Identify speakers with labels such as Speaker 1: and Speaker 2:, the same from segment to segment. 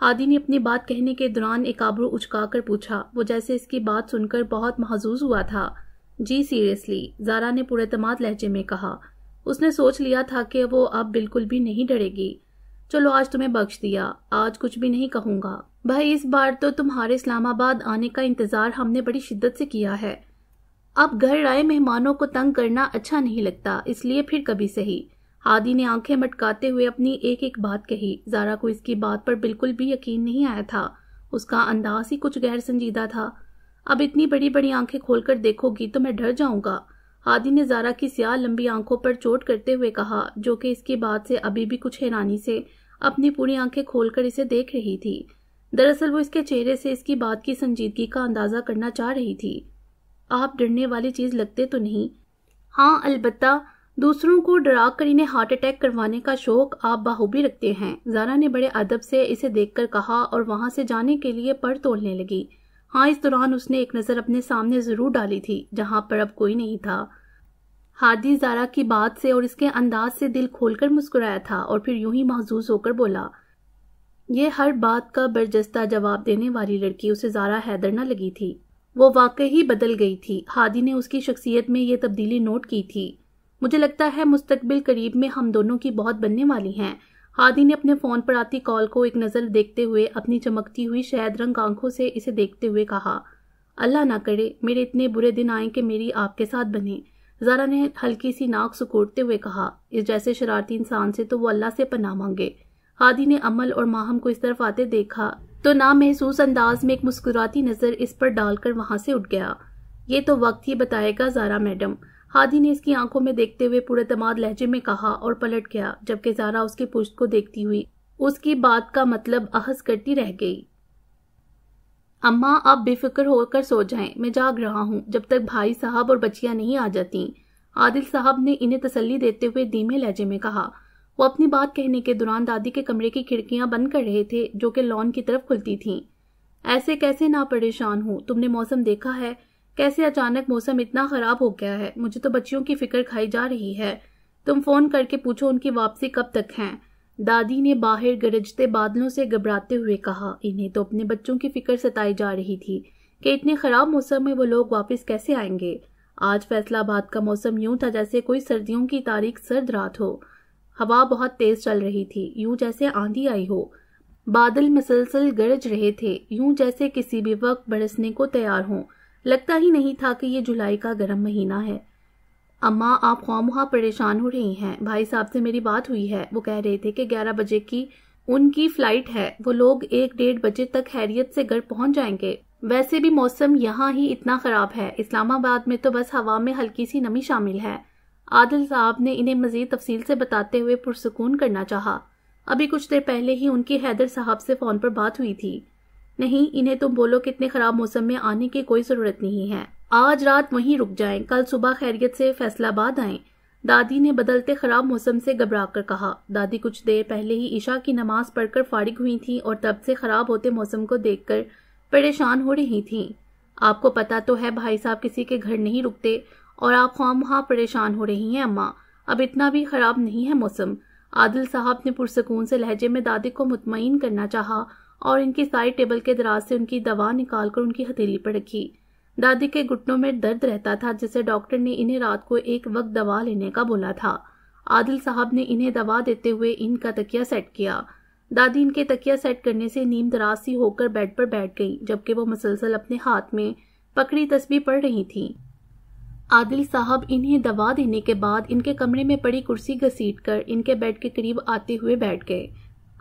Speaker 1: ہادی نے اپنی بات کہنے کے دوران ایک آبرو اچکا کر پوچھا، وہ جیسے اس کی بات سن کر بہت محظوظ ہوا تھا۔ جی سیریسلی، زارا نے پورے اعتماد لہجے میں کہا۔ اس نے سوچ لیا تھا کہ وہ اب بالکل بھی نہیں ڈرے گی۔ چلو آج تمہیں بخش دیا، آج کچھ بھی نہیں کہوں گا۔ بھائی اس بار تو تمہارے اسلام آباد آنے کا انتظار ہم نے بڑی شدت سے کیا ہے۔ اب گھر آئے مہمانوں کو تنگ کرنا اچھا نہیں لگتا، اس لیے پھر کبھی سہی۔ ہادی نے آنکھیں مٹکاتے ہوئے اپنی ایک ایک بات کہی۔ زارا کو اس کی بات پر بالکل بھی یقین نہیں آیا تھا، اس کا انداز ہی کچھ غیر سنجیدہ تھا۔ اب اتنی بڑی بڑی آنکھیں کھول کر دیکھو گی تو میں ڈر جاؤں گا، ہادی نے زارا کی سیاہ لمبی آنکھوں پر چوٹ کرتے ہوئے کہا، جو کہ اس کی بات سے ابھی بھی کچھ حیرانی سے اپنی پوری آنکھیں کھول کر اسے دیکھ رہی تھی۔ دراصل وہ اس کے چہرے سے اس کی بات کی سنجیدگی کا اندازہ کرنا چاہ رہی تھی۔ آپ ڈرنے والی چیز لگتے تو نہیں؟ ہاں البتہ دوسروں کو ڈرا کر انہیں ہارٹ اٹیک کروانے کا شوق آپ بخوبی رکھتے ہیں، زارا نے بڑے ادب سے اسے دیکھ کر کہا اور وہاں سے جانے کے لیے پر تولنے لگی۔ ہاں اس دوران اس نے ایک نظر اپنے سامنے ضرور ڈالی تھی جہاں پر اب کوئی نہیں تھا۔ ہادی زارا کی بات سے اور اس کے انداز سے دل کھول کر مسکرایا تھا اور پھر یوں ہی محظوظ ہو کر بولا۔ یہ ہر بات کا برجستہ جواب دینے والی لڑکی اسے زارا حیدر نہ لگی تھی، وہ واقعی بدل گئی تھی۔ ہادی نے اس کی شخصیت میں یہ تبدیلی نوٹ کی تھی۔ مجھے لگتا ہے مستقبل قریب میں ہم دونوں کی بہت بننے والی ہیں۔ ہادی نے اپنے فون پر آتی کال کو ایک نظر دیکھتے ہوئے اپنی چمکتی ہوئی شہد رنگ آنکھوں سے اسے دیکھتے ہوئے کہا، اللہ نہ کرے میرے اتنے برے دن آئیں کہ میری آپ کے ساتھ بنے۔ زارا نے ہلکی سی ناک سکوڑتے ہوئے کہا، اس جیسے شرارتی انسان سے تو وہ اللہ سے پناہ مانگے۔ ہادی نے عمل اور ماہم کو اس طرف آتے دیکھا تو نامحسوس انداز میں ایک مسکراتی نظر اس پر ڈال کر وہاں سے اٹھ گیا۔ یہ تو وقت ہی بتائے گا زارا میڈم، ہادی نے اس کی آنکھوں میں دیکھتے ہوئے پورے اعتماد لہجے میں کہا اور پلٹ گیا، جبکہ زارا اس کی پشت کو دیکھتی ہوئی اس کی بات کا مطلب اخذ کرتی رہ گئی۔ اماں آپ بے فکر ہو کر سو جائیں، میں جاگ رہا ہوں جب تک بھائی صاحب اور بچیاں نہیں آ جاتی، عادل صاحب نے انہیں تسلی دیتے ہوئے دھیمے لہجے میں کہا۔ وہ اپنی بات کہنے کے دوران دادی کے کمرے کی کھڑکیاں بند کر رہے تھے جو کہ لان کی طرف کھلتی تھیں۔ ایسے کیسے نہ پریشان ہوں، تم نے موسم دیکھا ہے کیسے اچانک موسم اتنا خراب ہو گیا ہے، مجھے تو بچیوں کی فکر کھائی جا رہی ہے، تم فون کر کے پوچھو ان کی واپسی کب تک ہے، دادی نے باہر گرجتے بادلوں سے گھبراتے ہوئے کہا۔ انہیں تو اپنے بچوں کی فکر ستائی جا رہی تھی کہ اتنے خراب موسم میں وہ لوگ واپس کیسے آئیں گے۔ آج فیصلہ آباد کا موسم یوں تھا جیسے کوئی سردیوں کی تاریک سرد رات ہو، ہوا بہت تیز چل رہی تھی، یوں جیسے آندھی آئی ہو، بادل مسلسل گرج رہے تھے، یوں جیسے کسی بھی وقت برسنے کو تیار ہوں، لگتا ہی نہیں تھا کہ یہ جولائی کا گرم مہینہ ہے۔ اماں آپ خواہ پریشان ہو رہی ہیں، بھائی صاحب سے میری بات ہوئی ہے، وہ کہہ رہے تھے کہ 11 بجے کی ان کی فلائٹ ہے، وہ لوگ 1-1:30 بجے تک خیریت سے گھر پہنچ جائیں گے۔ ویسے بھی موسم یہاں ہی اتنا خراب ہے، اسلام آباد میں تو بس ہوا میں ہلکی سی نمی شامل ہے۔ عادل صاحب نے انہیں مزید تفصیل سے بتاتے ہوئے پرسکون کرنا چاہا۔ ابھی کچھ دیر پہلے ہی ان کی حیدر صاحب سے فون پر بات ہوئی تھی۔ نہیں، انہیں تم بولو کہ اتنے خراب موسم میں آنے کی کوئی ضرورت نہیں ہے، آج رات وہیں رک جائیں، کل صبح خیریت سے فیصلہ آباد آئیں، دادی نے بدلتے خراب موسم سے گھبرا کر کہا۔ دادی کچھ دیر پہلے ہی عشاء کی نماز پڑھ کر فارغ ہوئی تھیں اور تب سے خراب ہوتے موسم کو دیکھ کر پریشان ہو رہی تھیں۔ آپ کو پتا تو ہے بھائی صاحب کسی کے گھر نہیں رکتے اور آپ خواہ پریشان ہو رہی ہیں اماں، اب اتنا بھی خراب نہیں ہے موسم۔ عادل صاحب نے پرسکون سے لہجے میں دادی کو مطمئن کرنا چاہا اور ان کی سائڈ ٹیبل کے دراز سے ان کی دوا نکال کر ان کی ہتھیلی پر رکھی۔ دادی کے گھٹنوں میں درد رہتا تھا جسے ڈاکٹر نے انہیں رات کو ایک وقت دوا لینے کا بولا تھا۔ عادل صاحب نے انہیں دوا دیتے ہوئے ان کا تکیہ سیٹ کیا۔ دادی ان کے تکیہ سیٹ کرنے سے نیم دراز سی ہو کر بیڈ پر بیٹھ گئی، جبکہ وہ مسلسل اپنے ہاتھ میں پکڑی تسبیح پڑھ رہی تھیں۔ عادل صاحب انہیں دوا دینے کے بعد ان کے کمرے میں پڑی کرسی گھسیٹ کر ان کے بیڈ کے قریب آتے ہوئے بیٹھ گئے۔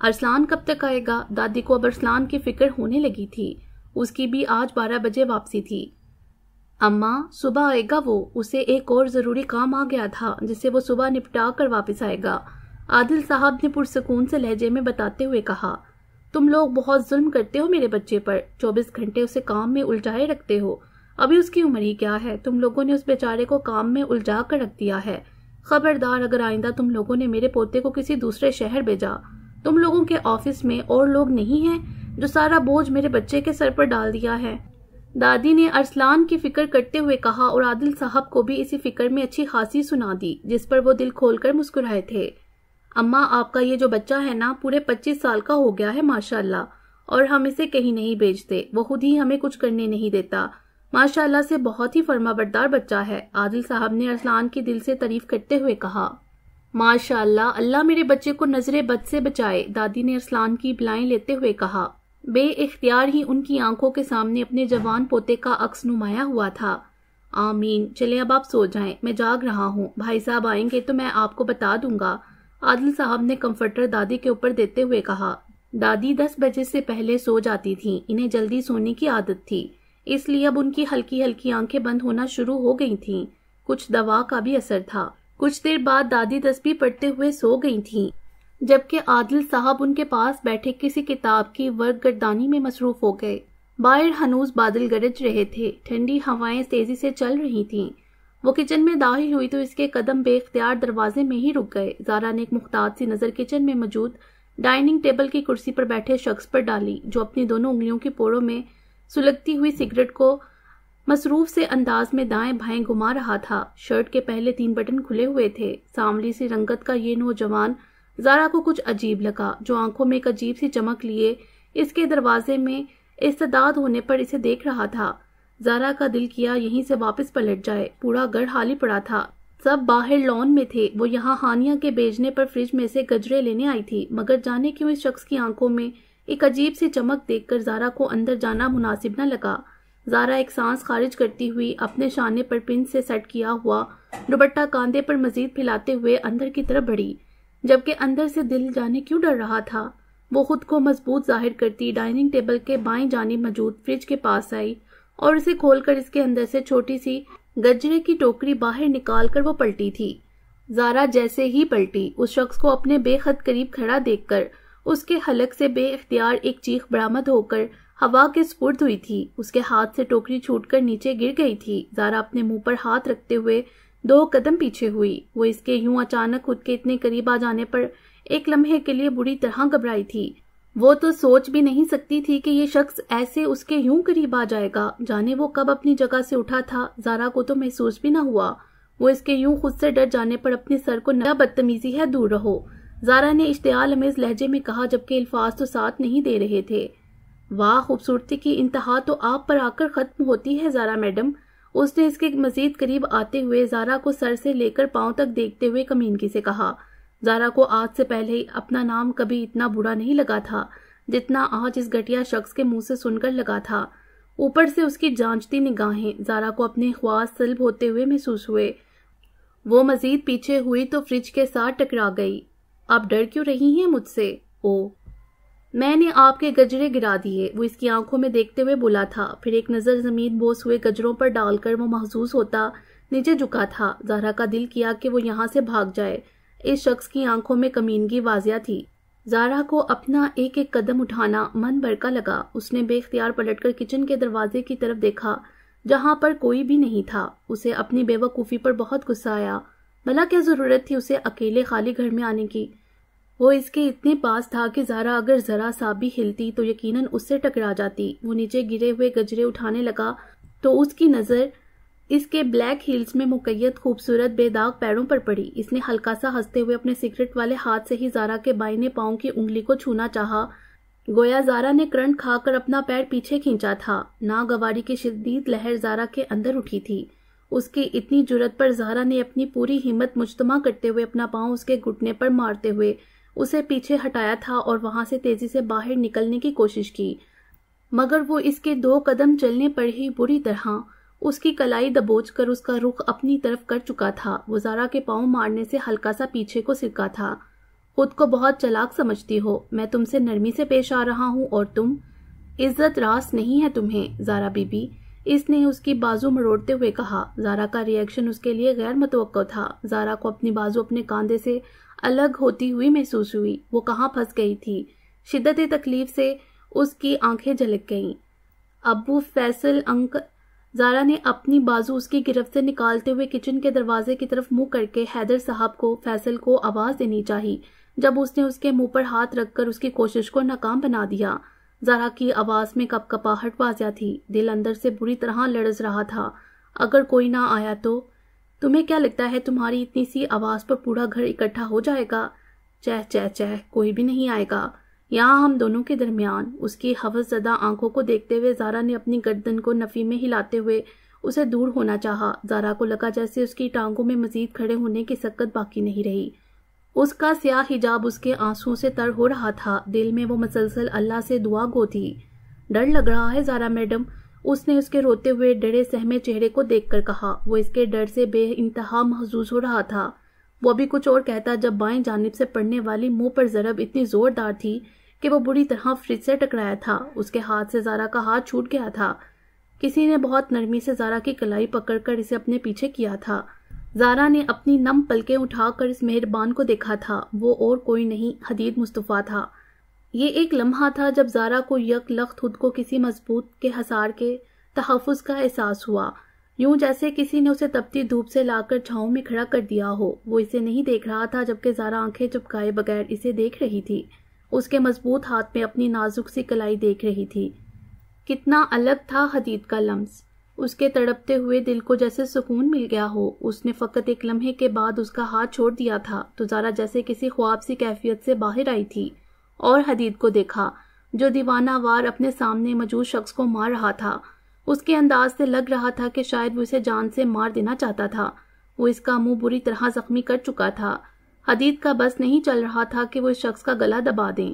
Speaker 1: ارسلان کب تک آئے گا؟ دادی کو اب ارسلان کی فکر ہونے لگی تھی، اس کی بھی آج 12 بجے واپسی تھی۔ اماں صبح آئے گا وہ، اسے ایک اور ضروری کام آ گیا تھا جسے وہ صبح نپٹا کر واپس آئے گا، عادل صاحب نے پرسکون سے لہجے میں بتاتے ہوئے کہا۔ تم لوگ بہت ظلم کرتے ہو میرے بچے پر، 24 گھنٹے اسے کام میں الجھائے رکھتے ہو، ابھی اس کی عمر ہی کیا ہے، تم لوگوں نے اس بیچارے کو کام میں الجھا کر رکھ دیا ہے۔ خبردار اگر آئندہ تم لوگوں نے میرے پوتے کو کسی دوسرے شہر بھیجا، تم لوگوں کے آفس میں اور لوگ نہیں ہیں جو سارا بوجھ میرے بچے کے سر پر ڈال دیا ہے۔ دادی نے ارسلان کی فکر کرتے ہوئے کہا اور عادل صاحب کو بھی اسی فکر میں اچھی خاصی سنا دی جس پر وہ دل کھول کر مسکرائے تھے۔ اماں آپ کا یہ جو بچہ ہے نا پورے 25 سال کا ہو گیا ہے ماشاءاللہ، اور ہم اسے کہیں نہیں بھیجتے، وہ خود ہی ہمیں کچھ کرنے نہیں دیتا۔ ماشاءاللہ سے بہت ہی فرمانبردار بچہ ہے، عادل صاحب نے ارسلان کی دل سے تعریف کرتے ہوئے کہا۔ ماشاءاللہ، اللہ میرے بچے کو نظر بد سے بچائے، دادی نے ارسلان کی بلائیں لیتے ہوئے کہا۔ بے اختیار ہی ان کی آنکھوں کے سامنے اپنے جوان پوتے کا عکس نمایاں ہوا تھا۔ آمین، چلیں اب آپ سو جائیں، میں جاگ رہا ہوں، بھائی صاحب آئیں گے تو میں آپ کو بتا دوں گا، عادل صاحب نے کمفرٹر دادی کے اوپر دیتے ہوئے کہا۔ دادی 10 بجے سے پہلے سو جاتی تھیں، انہیں جلدی سونے کی عادت تھی، اس لیے اب ان کی ہلکی ہلکی آنکھیں بند ہونا شروع ہو گئی تھیں، کچھ دوا کا بھی اثر تھا۔ کچھ دیر بعد دادی تسبیح پڑھتے ہوئے سو گئی تھیں، جبکہ عادل صاحب ان کے پاس بیٹھے کسی کتاب کی ورق گردانی میں مصروف ہو گئے۔ باہر ہنوز بادل گرج رہے تھے، ٹھنڈی ہوائیں تیزی سے چل رہی تھیں۔ وہ کچن میں داخل ہوئی تو اس کے قدم بے اختیار دروازے میں ہی رک گئے۔ زارا نے ایک محتاط سی نظر کچن میں موجود ڈائننگ ٹیبل کی کرسی پر بیٹھے شخص پر ڈالی، جو اپنی دونوں انگلیوں کی پوڑوں میں سلگتی ہوئی سگریٹ کو مصروف سے انداز میں دائیں بائیں گھما رہا تھا۔ شرٹ کے پہلے 3 بٹن کھلے ہوئے تھے۔ سانولی سی رنگت کا یہ نوجوان زارا کو کچھ عجیب لگا، جو آنکھوں میں ایک عجیب سی چمک لیے اس کے دروازے میں استعداد ہونے پر اسے دیکھ رہا تھا۔ زارا کا دل کیا یہیں سے واپس پلٹ جائے، پورا گھر خالی پڑا تھا، سب باہر لان میں تھے۔ وہ یہاں ہانیہ کے بھیجنے پر فریج میں سے گجرے لینے آئی تھی، مگر جانے کیوں اس شخص کی آنکھوں میں ایک عجیب سی چمک دیکھ کر زارا کو اندر جانا مناسب نہ لگا۔ زارا ایک سانس خارج کرتی ہوئی اپنے شانے پر پن سے سیٹ کیا ہوا دوپٹہ کاندھے پر مزید پھیلاتے ہوئے اندر کی طرف بڑھی، جبکہ اندر سے دل جانے کیوں ڈر رہا تھا۔ وہ خود کو مضبوط ظاہر کرتی ڈائننگ ٹیبل کے بائیں جانب موجود فریج کے پاس آئی اور اسے کھول کر اس کے اندر سے چھوٹی سی گجرے کی ٹوکری باہر نکال کر وہ پلٹی تھی۔ زارا جیسے ہی پلٹی، اس شخص کو اپنے بے حد قریب کھڑا دیکھ کر اس کے حلق سے بے اختیار ایک چیخ برآمد ہو کر ہوا کے سپرد ہوئی تھی۔ اس کے ہاتھ سے ٹوکری چھوٹ کر نیچے گر گئی تھی۔ زارا اپنے منہ پر ہاتھ رکھتے ہوئے 2 قدم پیچھے ہوئی۔ وہ اس کے یوں اچانک خود کے اتنے قریب آ جانے پر ایک لمحے کے لیے بری طرح گھبرائی تھی۔ وہ تو سوچ بھی نہیں سکتی تھی کہ یہ شخص ایسے اس کے یوں قریب آ جائے گا، جانے وہ کب اپنی جگہ سے اٹھا تھا۔ زارا کو تو محسوس بھی نہ ہوا۔ وہ اس کے یوں خود سے ڈر جانے پر اپنے سر کو نہ بدتمیزی ہے دور رہو، زارا نے اشتعال امیز لہجے میں کہا، جبکہ الفاظ تو ساتھ نہیں دے رہے تھے۔ واہ، خوبصورتی کی انتہا تو آپ پر آ کر ختم ہوتی ہے زارا میڈم، اس نے اس کے مزید قریب آتے ہوئے زارا کو سر سے لے کر پاؤں تک دیکھتے ہوئے کمینگی سے کہا۔ زارا کو آج سے پہلے اپنا نام کبھی اتنا برا نہیں لگا تھا جتنا آج اس گھٹیا شخص کے منہ سے سن کر لگا تھا۔ اوپر سے اس کی جانچتی نگاہیں زارا کو اپنے خواص سلب ہوتے ہوئے محسوس ہوئے۔ وہ مزید پیچھے ہوئی تو فریج کے ساتھ ٹکرا گئی۔ آپ ڈر کیوں رہی ہیں مجھ سے؟ او، میں نے آپ کے گجرے گرا دیے، وہ اس کی آنکھوں میں دیکھتے ہوئے بولا تھا، پھر ایک نظر زمین بوس ہوئے گجروں پر ڈال کر وہ محسوس ہوتا نیچے جھکا تھا۔ زارا کا دل کیا کہ وہ یہاں سے بھاگ جائے، اس شخص کی آنکھوں میں کمینگی واضح تھی۔ زارا کو اپنا ایک ایک قدم اٹھانا من بھر کا لگا۔ اس نے بے اختیار پلٹ کر کچن کے دروازے کی طرف دیکھا، جہاں پر کوئی بھی نہیں تھا۔ اسے اپنی بے وقوفی پر بہت غصہ آیا۔ بھلا کیا ضرورت تھی اسے اکیلے خالی گھر میں آنے کی؟ وہ اس کے اتنے پاس تھا کہ زارا اگر ذرا سا بھی ہلتی تو یقیناً اس سے ٹکرا جاتی۔ وہ نیچے گرے ہوئے گجرے اٹھانے لگا تو اس کی نظر اس کے بلیک ہیلز میں مقید خوبصورت بے داغ پیروں پر پڑی۔ اس نے ہلکا سا ہنستے ہوئے اپنے سگریٹ والے ہاتھ سے ہی زارا کے بائیں پاؤں کی انگلی کو چھونا چاہا، گویا زارا نے کرنٹ کھا کر اپنا پیر پیچھے کھینچا تھا۔ ناگواری کی شدید لہر زارا کے اندر اٹھی تھی۔ اس کی اتنی جرأت پر زارا نے اپنی پوری ہمت مجتمع کرتے ہوئے اپنا پاؤں اس کے گھٹنے پر مارتے ہوئے اسے پیچھے ہٹایا تھا اور وہاں سے تیزی سے باہر نکلنے کی کوشش کی، مگر وہ اس کے 2 قدم چلنے پر ہی بری طرح اس کی کلائی دبوچ کر اس کا رخ اپنی طرف کر چکا تھا۔ وہ زارا کے پاؤں مارنے سے ہلکا سا پیچھے کو سرکا تھا۔ خود کو بہت چلاک سمجھتی ہو، میں تم سے نرمی سے پیش آ رہا ہوں اور تم، عزت راس نہیں ہے تمہیں زارا بی بی، اس نے اس کی بازو مروڑتے ہوئے کہا۔ زارا کا ری ایکشن اس کے لیے غیر متوقع تھا۔ زارا کو اپنی بازو اپنے کاندھے سے الگ ہوتی ہوئی محسوس ہوئی۔ وہ کہاں پھنس گئی تھی؟ شدت تکلیف سے اس کی آنکھیں جھلک گئیں۔ ابو فیصل زارا نے اپنی بازو اس کی گرفت سے نکالتے ہوئے کچن کے دروازے کی طرف منہ کر کے حیدر صاحب کو فیصل کو آواز دینی چاہی، جب اس نے اس کے منہ پر ہاتھ رکھ کر اس کی کوشش کو ناکام بنا دیا۔ زارا کی آواز میں کپ کپاہٹ واضح تھی، دل اندر سے بری طرح لرز رہا تھا۔ اگر کوئی نہ آیا تو؟ تمہیں کیا لگتا ہے تمہاری اتنی سی آواز پر پورا گھر اکٹھا ہو جائے گا؟ چہ چہ چہ، کوئی بھی نہیں آئے گا۔ یہاں ہم دونوں کے درمیان۔ اس کی ہوس زدہ آنکھوں کو دیکھتے ہوئے زارا نے اپنی گردن کو نفی میں ہلاتے ہوئے اسے دور ہونا چاہا۔ زارا کو لگا جیسے اس کی ٹانگوں میں مزید کھڑے ہونے کی سکت باقی نہیں رہی۔ اس کا سیاہ حجاب اس کے آنسوؤں سے تر ہو رہا تھا، دل میں وہ مسلسل اللہ سے دعا گو تھی۔ ڈر لگ رہا ہے زارا میڈم، اس نے اس کے روتے ہوئے ڈرے سہمے چہرے کو دیکھ کر کہا۔ وہ اس کے ڈر سے بے انتہا محظوظ ہو رہا تھا۔ وہ ابھی کچھ اور کہتا جب بائیں جانب سے پڑنے والی منہ پر ضرب اتنی زوردار تھی کہ وہ بری طرح فریج سے ٹکرایا تھا۔ اس کے ہاتھ سے زارا کا ہاتھ چھوٹ گیا تھا۔ کسی نے بہت نرمی سے زارا کی کلائی پکڑ کر اسے اپنے پیچھے کیا تھا۔ زارا نے اپنی نم پلکیں اٹھا کر اس مہربان کو دیکھا تھا۔ وہ اور کوئی نہیں، حدید مصطفیٰ تھا۔ یہ ایک لمحہ تھا جب زارا کو یک لخت خود کو کسی مضبوط کے حصار کے تحفظ کا احساس ہوا، یوں جیسے کسی نے اسے تپتی دھوپ سے لا کر چھاؤں میں کھڑا کر دیا ہو۔ وہ اسے نہیں دیکھ رہا تھا جبکہ زارا آنکھیں چپکائے بغیر اسے دیکھ رہی تھی، اس کے مضبوط ہاتھ میں اپنی نازک سی کلائی دیکھ رہی تھی۔ کتنا الگ تھا حدید کا لمس، اس کے تڑپتے ہوئے دل کو جیسے سکون مل گیا ہو۔ اس نے فقط ایک لمحے کے بعد اس کا ہاتھ چھوڑ دیا تھا تو زارا جیسے کسی خواب سی کیفیت سے باہر آئی تھی اور حدید کو دیکھا جو دیوانہ وار اپنے سامنے موجود شخص کو مار رہا تھا۔ اس کے انداز سے لگ رہا تھا کہ شاید وہ اسے جان سے مار دینا چاہتا تھا۔ وہ اس کا منہ بری طرح زخمی کر چکا تھا۔ حدید کا بس نہیں چل رہا تھا کہ وہ اس شخص کا گلا دبا دیں۔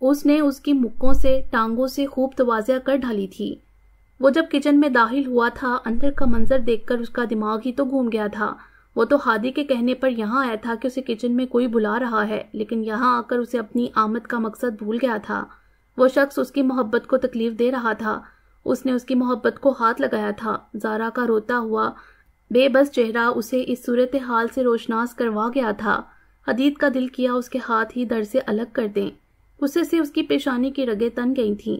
Speaker 1: اس نے اس کی مکوں سے ٹانگوں سے خوب توازیہ کر ڈالی تھی۔ وہ جب کچن میں داخل ہوا تھا اندر کا منظر دیکھ کر اس کا دماغ ہی تو گھوم گیا تھا۔ وہ تو ہادی کے کہنے پر یہاں آیا تھا کہ اسے کچن میں کوئی بلا رہا ہے، لیکن یہاں آ کر اسے اپنی آمد کا مقصد بھول گیا تھا۔ وہ شخص اس کی محبت کو تکلیف دے رہا تھا، اس نے اس کی محبت کو ہاتھ لگایا تھا۔ زارا کا روتا ہوا بے بس چہرہ اسے اس صورتحال سے روشناس کروا گیا تھا۔ حدید کا دل کیا اس کے ہاتھ ہی در سے الگ کر دیں۔ غصے سے اس کی پیشانی کی رگیں تن گئی تھیں۔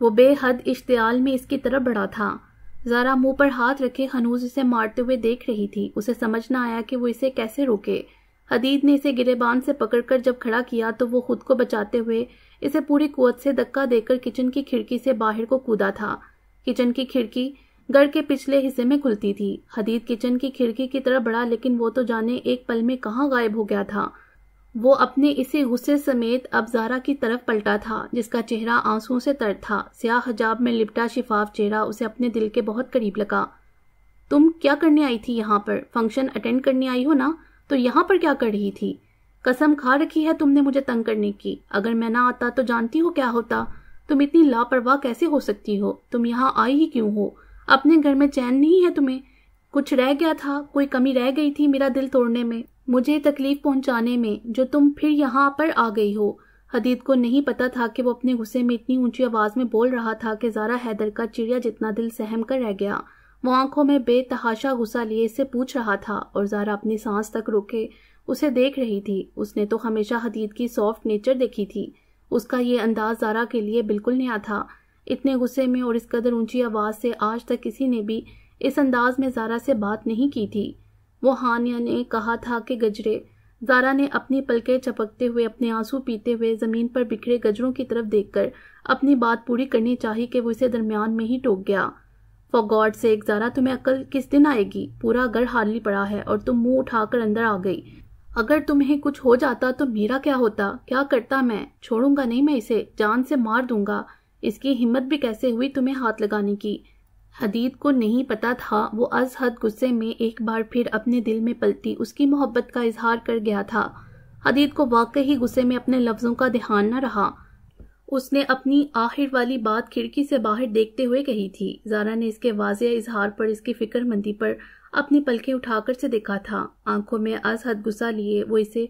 Speaker 1: وہ بے حد اشتعال میں اس کی طرف بڑھا تھا۔ زارا منہ پر ہاتھ رکھے ہنوز اسے مارتے ہوئے دیکھ رہی تھی۔ اسے سمجھ نہ آیا کہ وہ اسے کیسے روکے۔ حدید نے اسے گریبان سے پکڑ کر جب کھڑا کیا تو وہ خود کو بچاتے ہوئے اسے پوری قوت سے دھکا دے کر کچن کی کھڑکی سے باہر کو کودا تھا۔ کچن کی کھڑکی گھر کے پچھلے حصے میں کھلتی تھی۔ حدید کچن کی کھڑکی کی طرف بڑھا لیکن وہ تو جانے ایک پل میں کہاں غائب ہو گیا تھا۔ وہ اپنے اسی غصے سمیت اب زارا کی طرف پلٹا تھا جس کا چہرہ آنسوؤں سے تر تھا۔ سیاہ حجاب میں لپٹا شفاف چہرہ اسے اپنے دل کے بہت قریب لگا۔ تم کیا کرنے آئی تھی یہاں پر؟ فنکشن اٹینڈ کرنے آئی ہو نا؟ تو یہاں پر کیا کر رہی تھی؟ قسم کھا رکھی ہے تم نے مجھے تنگ کرنے کی۔ اگر میں نہ آتا تو جانتی ہو کیا ہوتا؟ تم اتنی لاپرواہ کیسے ہو سکتی ہو؟ تم یہاں آئی ہی کیوں ہو؟ اپنے گھر میں چین نہیں ہے تمہیں؟ کچھ رہ گیا تھا؟ کوئی کمی رہ گئی تھی میرا دل توڑنے میں، مجھے تکلیف پہنچانے میں، جو تم پھر یہاں پر آ گئی ہو؟ حدید کو نہیں پتا تھا کہ وہ اپنے غصے میں اتنی اونچی آواز میں بول رہا تھا کہ زارا حیدر کا چڑیا جتنا دل سہم کر رہ گیا۔ وہ آنکھوں میں بے تحاشا غصہ لیے اس سے پوچھ رہا تھا اور زارا اپنی سانس تک روکے اسے دیکھ رہی تھی۔ اس نے تو ہمیشہ حدید کی سافٹ نیچر دیکھی تھی، اس کا یہ انداز زارا کے لیے بالکل نیا تھا۔ اتنے غصے میں اور اس قدر اونچی آواز سے آج تک کسی نے بھی اس انداز میں زارا سے بات نہیں کی تھی۔ وہ ہانیہ نے کہا تھا کہ گجرے۔ زارا نے اپنی پلکیں چپکتے ہوئے اپنے آنسو پیتے ہوئے زمین پر بکھرے گجروں کی طرف دیکھ کر اپنی بات پوری کرنی چاہی کہ وہ اسے درمیان میں ہی ٹوک گیا۔ فار گاڈ سیک زارا، تمہیں عقل کس دن آئے گی؟ پورا گھر خالی پڑا ہے اور تم منہ اٹھا کر اندر آ گئی۔ اگر تمہیں کچھ ہو جاتا تو میرا کیا ہوتا؟ کیا کرتا میں؟ چھوڑوں گا نہیں میں اسے، جان سے مار دوں گا۔ اس کی ہمت بھی کیسے ہوئی تمہیں ہاتھ لگانے کی؟ حدید کو نہیں پتا تھا وہ از حد غصے میں ایک بار پھر اپنے دل میں پلتی اس کی محبت کا اظہار کر گیا تھا۔ حدید کو واقعی غصے میں اپنے لفظوں کا دھیان نہ رہا۔ اس نے اپنی آخر والی بات کھڑکی سے باہر دیکھتے ہوئے کہی تھی۔ زارا نے اس کے واضح اظہار پر اس کی فکر مندی پر اپنی پلکیں اٹھا کر سے دیکھا تھا۔ آنکھوں میں از حد غصہ لیے وہ اسے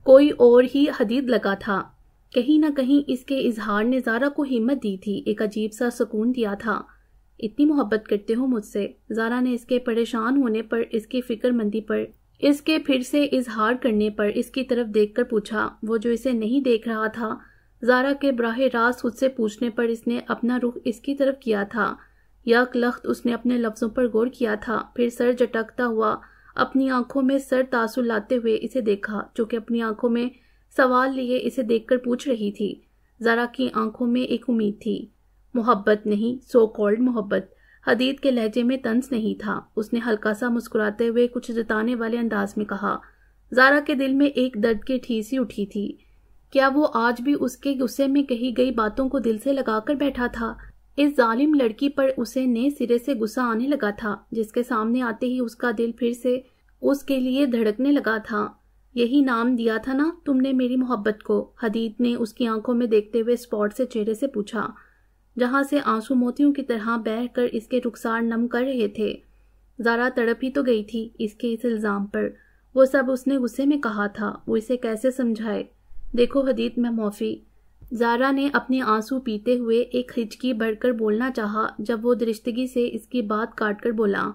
Speaker 1: کوئی اور ہی حدید لگا تھا۔ کہیں نہ کہیں اس کے اظہار نے زارا کو ہمت دی تھی، ایک عجیب سا سکون دیا تھا۔ اتنی محبت کرتے ہو مجھ سے؟ زارا نے اس کے پریشان ہونے پر، اس کی فکر مندی پر، اس کے پھر سے اظہار کرنے پر اس کی طرف دیکھ کر پوچھا۔ وہ جو اسے نہیں دیکھ رہا تھا، زارا کے براہ راست خود سے پوچھنے پر اس نے اپنا رخ اس کی طرف کیا تھا۔ یک لخت اس نے اپنے لفظوں پر غور کیا تھا، پھر سر جھٹکتا ہوا اپنی آنکھوں میں سر تاثر لاتے ہوئے اسے دیکھا جو کہ اپنی آنکھوں میں سوال لیے اسے دیکھ کر پوچھ رہی تھی۔ زارا کی آنکھوں میں ایک امید تھی، محبت نہیں، سو کالڈ محبت۔ حدید کے لہجے میں طنز نہیں تھا۔ اس نے ہلکا سا مسکراتے ہوئے کچھ جتانے والے انداز میں کہا۔ زارا کے دل میں ایک درد کی ٹھیسی اٹھی تھی۔ کیا وہ آج بھی اس کے غصے میں کہی گئی باتوں کو دل سے لگا کر بیٹھا تھا؟ اس ظالم لڑکی پر اسے نئے سرے سے غصہ آنے لگا تھا، جس کے سامنے آتے ہی اس کا دل پھر سے اس کے لیے دھڑکنے لگا تھا۔ یہی نام دیا تھا نا تم نے میری محبت کو؟ حدید نے اس کی آنکھوں میں دیکھتے ہوئے اسپاٹ سے چہرے سے پوچھا، جہاں سے آنسو موتیوں کی طرح بہہ کر اس کے رخسار نم کر رہے تھے۔ زارا تڑپ ہی تو گئی تھی اس کے اس الزام پر۔ وہ سب اس نے غصے میں کہا تھا، وہ اسے کیسے سمجھائے؟ دیکھو حدید، میں معافی۔ زارا نے اپنے آنسو پیتے ہوئے ایک ہچکی بھر کر بولنا چاہا، جب وہ درستگی سے اس کی بات کاٹ کر بولا،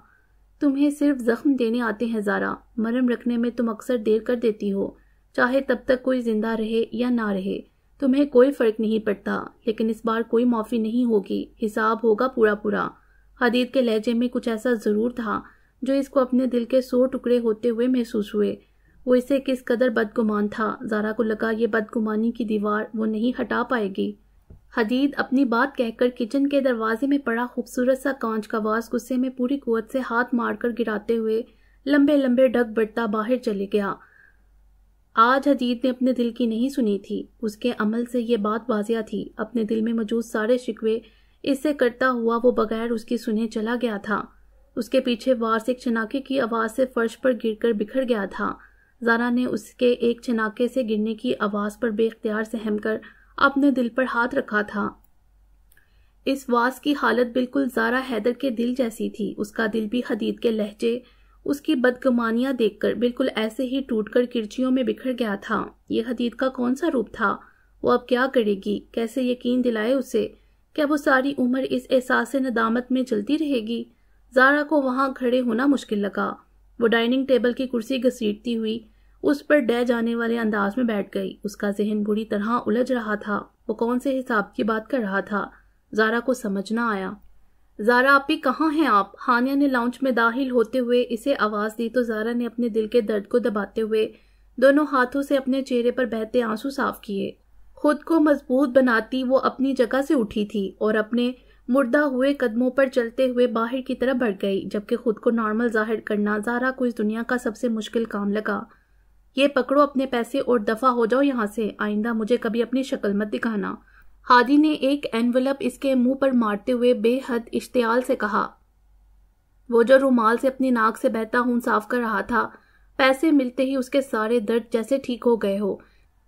Speaker 1: تمہیں صرف زخم دینے آتے ہیں زارا، مرہم رکھنے میں تم اکثر دیر کر دیتی ہو، چاہے تب تک کوئی زندہ رہے یا نہ رہے، تمہیں کوئی فرق نہیں پڑتا، لیکن اس بار کوئی معافی نہیں ہوگی، حساب ہوگا پورا پورا۔ حدید کے لہجے میں کچھ ایسا ضرور تھا جو اس کو اپنے دل کے 100 ٹکڑے ہوتے ہوئے محسوس ہوئے۔ وہ اسے کس قدر بدگمان تھا، زارا کو لگا یہ بدگمانی کی دیوار وہ نہیں ہٹا پائے گی۔ حدید اپنی بات کہہ کر کچن کے دروازے میں پڑا خوبصورت سا کانچ کا واز غصے میں پوری قوت سے ہاتھ مار کر گراتے ہوئے لمبے لمبے ڈگ بڑھتا باہر چلے گیا۔ آج حدید نے اپنے دل کی نہیں سنی تھی، اس کے عمل سے یہ بات واضح تھی، اپنے دل میں موجود سارے شکوے اس سے کرتا ہوا وہ بغیر اس کی سنے چلا گیا تھا۔ اس کے پیچھے وارس ایک چھناکے کی آواز سے فرش پر گر کر بکھر گیا تھا۔ زارا نے اس کے ایک چھناکے سے گرنے کی آواز پر بے اختیار سہم کر اپنے دل پر ہاتھ رکھا تھا۔ اس واز کی حالت بالکل زارا حیدر کے دل جیسی تھی، اس کا دل بھی حدید کے لہجے، اس کی بدگمانیاں دیکھ کر بالکل ایسے ہی ٹوٹ کر کرچیوں میں بکھر گیا تھا۔ یہ حدید کا کون سا روپ تھا؟ وہ اب کیا کرے گی؟ کیسے یقین دلائے اسے؟ کیا وہ ساری عمر اس احساس ندامت میں چلتی رہے گی؟ زارا کو وہاں کھڑے ہونا مشکل لگا۔ وہ ڈائننگ ٹیبل کی کرسی گھسیٹتی ہوئی اس پر ڈہ جانے والے انداز میں بیٹھ گئی۔ اس کا ذہن بری طرح الجھ رہا تھا، وہ کون سے حساب کی بات کر رہا تھا؟ زارا کو سمجھ نہ آیا۔ زارا آپی کہاں ہیں آپ؟ ہانیہ نے لاؤنج میں داخل ہوتے ہوئے اسے آواز دی تو زارا نے اپنے دل کے درد کو دباتے ہوئے دونوں ہاتھوں سے اپنے چہرے پر بہتے آنسو صاف کیے۔ خود کو مضبوط بناتی وہ اپنی جگہ سے اٹھی تھی اور اپنے مردہ ہوئے قدموں پر چلتے ہوئے باہر کی طرف بڑھ گئی، جبکہ خود کو نارمل ظاہر کرنا زارا کو اس دنیا کا سب سے مشکل کام لگا۔ یہ پکڑو اپنے پیسے اور دفع ہو جاؤ یہاں سے، آئندہ مجھے کبھی اپنی شکل مت دکھانا۔ ہادی نے ایک اینولپ اس کے منہ پر مارتے ہوئے بے حد اشتعال سے کہا، وہ جو رومال سے اپنی ناک سے بہتا خون صاف کر رہا تھا، پیسے ملتے ہی اس کے سارے درد جیسے ٹھیک ہو گئے ہو۔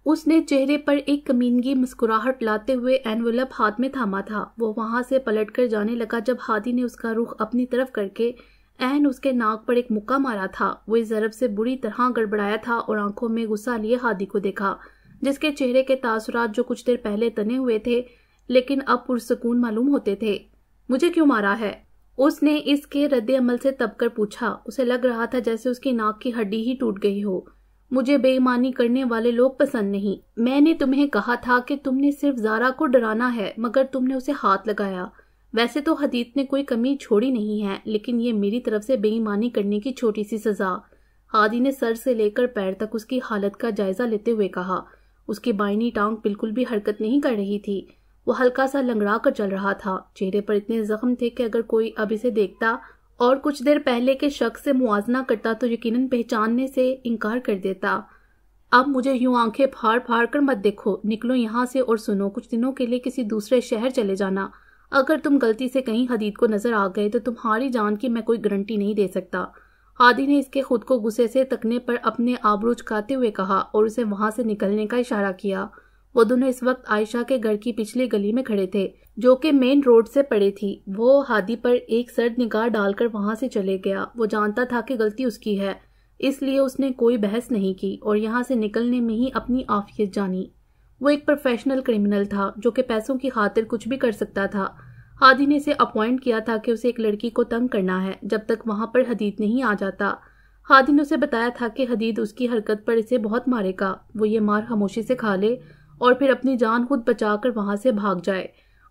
Speaker 1: اس نے چہرے پر ایک کمینگی مسکراہٹ لاتے ہوئے اینولپ ہاتھ میں تھاما تھا۔ وہ وہاں سے پلٹ کر جانے لگا جب ہادی نے اس کا رخ اپنی طرف کر کے عین اس کے ناک پر ایک مکہ مارا تھا۔ وہ اس ضرب سے بری طرح گڑبڑایا تھا اور آنکھوں میں غصہ لیے ہادی کو دیکھا، جس کے چہرے کے تاثرات جو کچھ دیر پہلے تنے ہوئے تھے لیکن اب پرسکون معلوم ہوتے تھے۔ مجھے کیوں مارا ہے؟ اس نے اس کے رد عمل سے تب کر پوچھا۔ اسے لگ رہا تھا جیسے اس کی ناک کی ہڈی ہی ٹوٹ گئی ہو۔ مجھے بے ایمانی کرنے والے لوگ پسند نہیں۔ میں نے تمہیں کہا تھا کہ تم نے صرف زارا کو ڈرانا ہے، مگر تم نے اسے ہاتھ لگایا۔ ویسے تو حدید نے کوئی کمی چھوڑی نہیں ہے، لیکن یہ میری طرف سے بے ایمانی کرنے کی چھوٹی سی سزا۔ ہادی نے سر سے لے کر پیر تک اس کی حالت کا جائزہ لیتے ہوئے کہا۔ اس کی بائنی ٹانگ بالکل بھی حرکت نہیں کر رہی تھی، وہ ہلکا سا لنگڑا کر چل رہا تھا۔ چہرے پر اتنے زخم تھے کہ اگر کوئی اب اسے دیکھتا اور کچھ دیر پہلے کے شخص سے موازنہ کرتا تو یقیناً پہچاننے سے انکار کر دیتا۔ اب مجھے یوں آنکھیں پھاڑ پھاڑ کر مت دیکھو، نکلو یہاں سے اور سنو، کچھ دنوں کے لیے کسی دوسرے شہر چلے جانا۔ اگر تم غلطی سے کہیں حدید کو نظر آ گئے تو تمہاری جان کی میں کوئی گارنٹی نہیں دے سکتا۔ ہادی نے اس کے خود کو غصے سے تکنے پر اپنے آبرو چکاتے ہوئے کہا اور اسے وہاں سے نکلنے کا اشارہ کیا۔ وہ دونوں اس وقت عائشہ کے گھر کی پچھلی گلی میں کھڑے تھے، جو کہ مین روڈ سے پڑے تھی۔ وہ ہادی پر ایک سرد نگاہ ڈال کر وہاں سے چلے گیا۔ وہ جانتا تھا کہ غلطی اس کی ہے، اس لیے اس نے کوئی بحث نہیں کی اور یہاں سے نکلنے میں ہی اپنی عافیت جانی۔ وہ ایک پروفیشنل کرمنل تھا جو کہ پیسوں کی خاطر کچھ بھی کر سکتا تھا۔ ہادی نے اسے اپوائنٹ کیا تھا کہ اسے ایک لڑکی کو تنگ کرنا ہے جب تک وہاں پر حدید نہیں آ جاتا۔ ہادی نے اسے بتایا تھا کہ حدید اس کی حرکت پر اسے بہت مارے گا، وہ یہ مار خاموشی سے کھا لے اور پھر اپنی جان خود بچا کر وہاں سے بھاگ جائے۔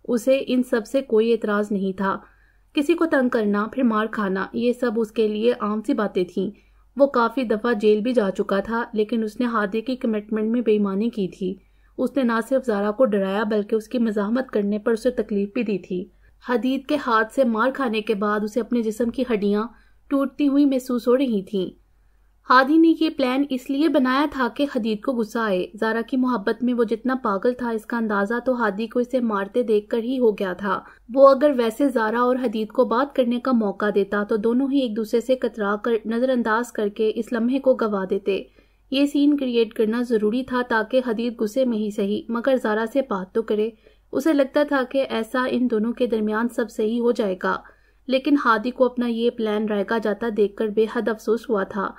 Speaker 1: اسے ان سب سے کوئی اعتراض نہیں تھا۔ کسی کو تنگ کرنا پھر مار کھانا، یہ سب اس کے لیے عام سی باتیں تھیں۔ وہ کافی دفعہ جیل بھی جا چکا تھا، لیکن اس نے ہادی کی کمٹمنٹ میں بے ایمانی کی تھی۔ اس نے نہ صرف زارا کو ڈرایا بلکہ اس کی مزاحمت کرنے پر اسے تکلیف بھی دی تھی۔ حدید کے ہاتھ سے مار کھانے کے بعد اسے اپنے جسم کی ہڈیاں ٹوٹتی ہوئی محسوس ہو رہی تھیں۔ ہادی نے یہ پلان اس لیے بنایا تھا کہ حدید کو غصہ آئے۔ زارا کی محبت میں وہ جتنا پاگل تھا اس کا اندازہ تو ہادی کو اسے مارتے دیکھ کر ہی ہو گیا تھا۔ وہ اگر ویسے زارا اور حدید کو بات کرنے کا موقع دیتا تو دونوں ہی ایک دوسرے سے کترا کر نظر انداز کر کے اس لمحے کو گوا دیتے۔ یہ سین کریٹ کرنا ضروری تھا تاکہ حدید غصے میں ہی صحیح مگر زارا سے بات تو کرے۔ اسے لگتا تھا کہ ایسا ان دونوں کے درمیان سب صحیح ہو جائے گا، لیکن ہادی کو اپنا یہ پلان رائگا جاتا دیکھ کر بے حد افسوس ہوا تھا۔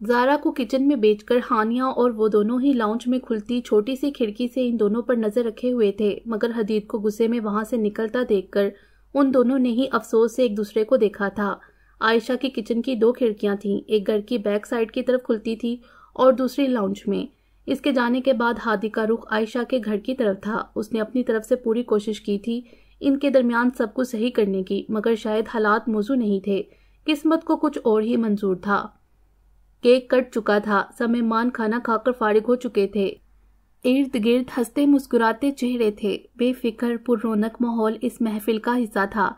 Speaker 1: زارا کو کچن میں بیچ کر ہانیہ اور وہ دونوں ہی لاؤنج میں کھلتی چھوٹی سی کھڑکی سے ان دونوں پر نظر رکھے ہوئے تھے، مگر حدید کو غصے میں وہاں سے نکلتا دیکھ کر ان دونوں نے ہی افسوس سے ایک دوسرے کو دیکھا تھا۔ عائشہ کی کچن کی 2 کھڑکیاں تھیں، ایک گھر کی بیک سائڈ کی طرف کھلتی تھی اور دوسری لاؤنج میں۔ اس کے جانے کے بعد ہادی کا رخ عائشہ کے گھر کی طرف تھا۔ اس نے اپنی طرف سے پوری کوشش کی تھی ان کے درمیان سب کچھ صحیح کرنے کی، مگر شاید حالات موزوں نہیں تھے، قسمت کو کچھ اور ہی منظور تھا۔ کیک کٹ چکا تھا، سب مہمان کھانا کھا کر فارغ ہو چکے تھے، ارد گرد ہنستے مسکراتے چہرے تھے، بے فکر پر رونق ماحول اس محفل کا حصہ تھا۔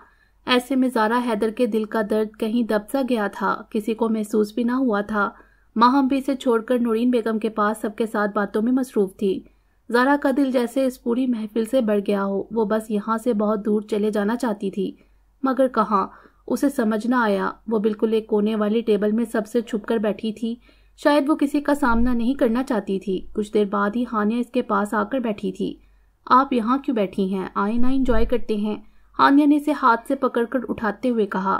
Speaker 1: ایسے میں زارا حیدر کے دل کا درد کہیں دب سا گیا تھا، کسی کو محسوس بھی نہ ہوا تھا۔ ماہم بھی سے چھوڑ کر نورین بیگم کے پاس سب کے ساتھ باتوں میں مصروف تھی۔ زارا کا دل جیسے اس پوری محفل سے بڑھ گیا ہو، وہ بس یہاں سے بہت دور چلے جانا چاہتی تھی، مگر کہاں؟ اسے سمجھ نہ آیا۔ وہ بالکل ایک کونے والی ٹیبل میں سب سے چھپ کر بیٹھی تھی، شاید وہ کسی کا سامنا نہیں کرنا چاہتی تھی۔ کچھ دیر بعد ہی ہانیہ اس کے پاس آ کر بیٹھی تھی۔ آپ یہاں کیوں بیٹھی ہیں؟ آئیں نہ انجوائے کرتے ہیں، ہانیہ نے اسے ہاتھ سے پکڑ کر اٹھاتے ہوئے کہا۔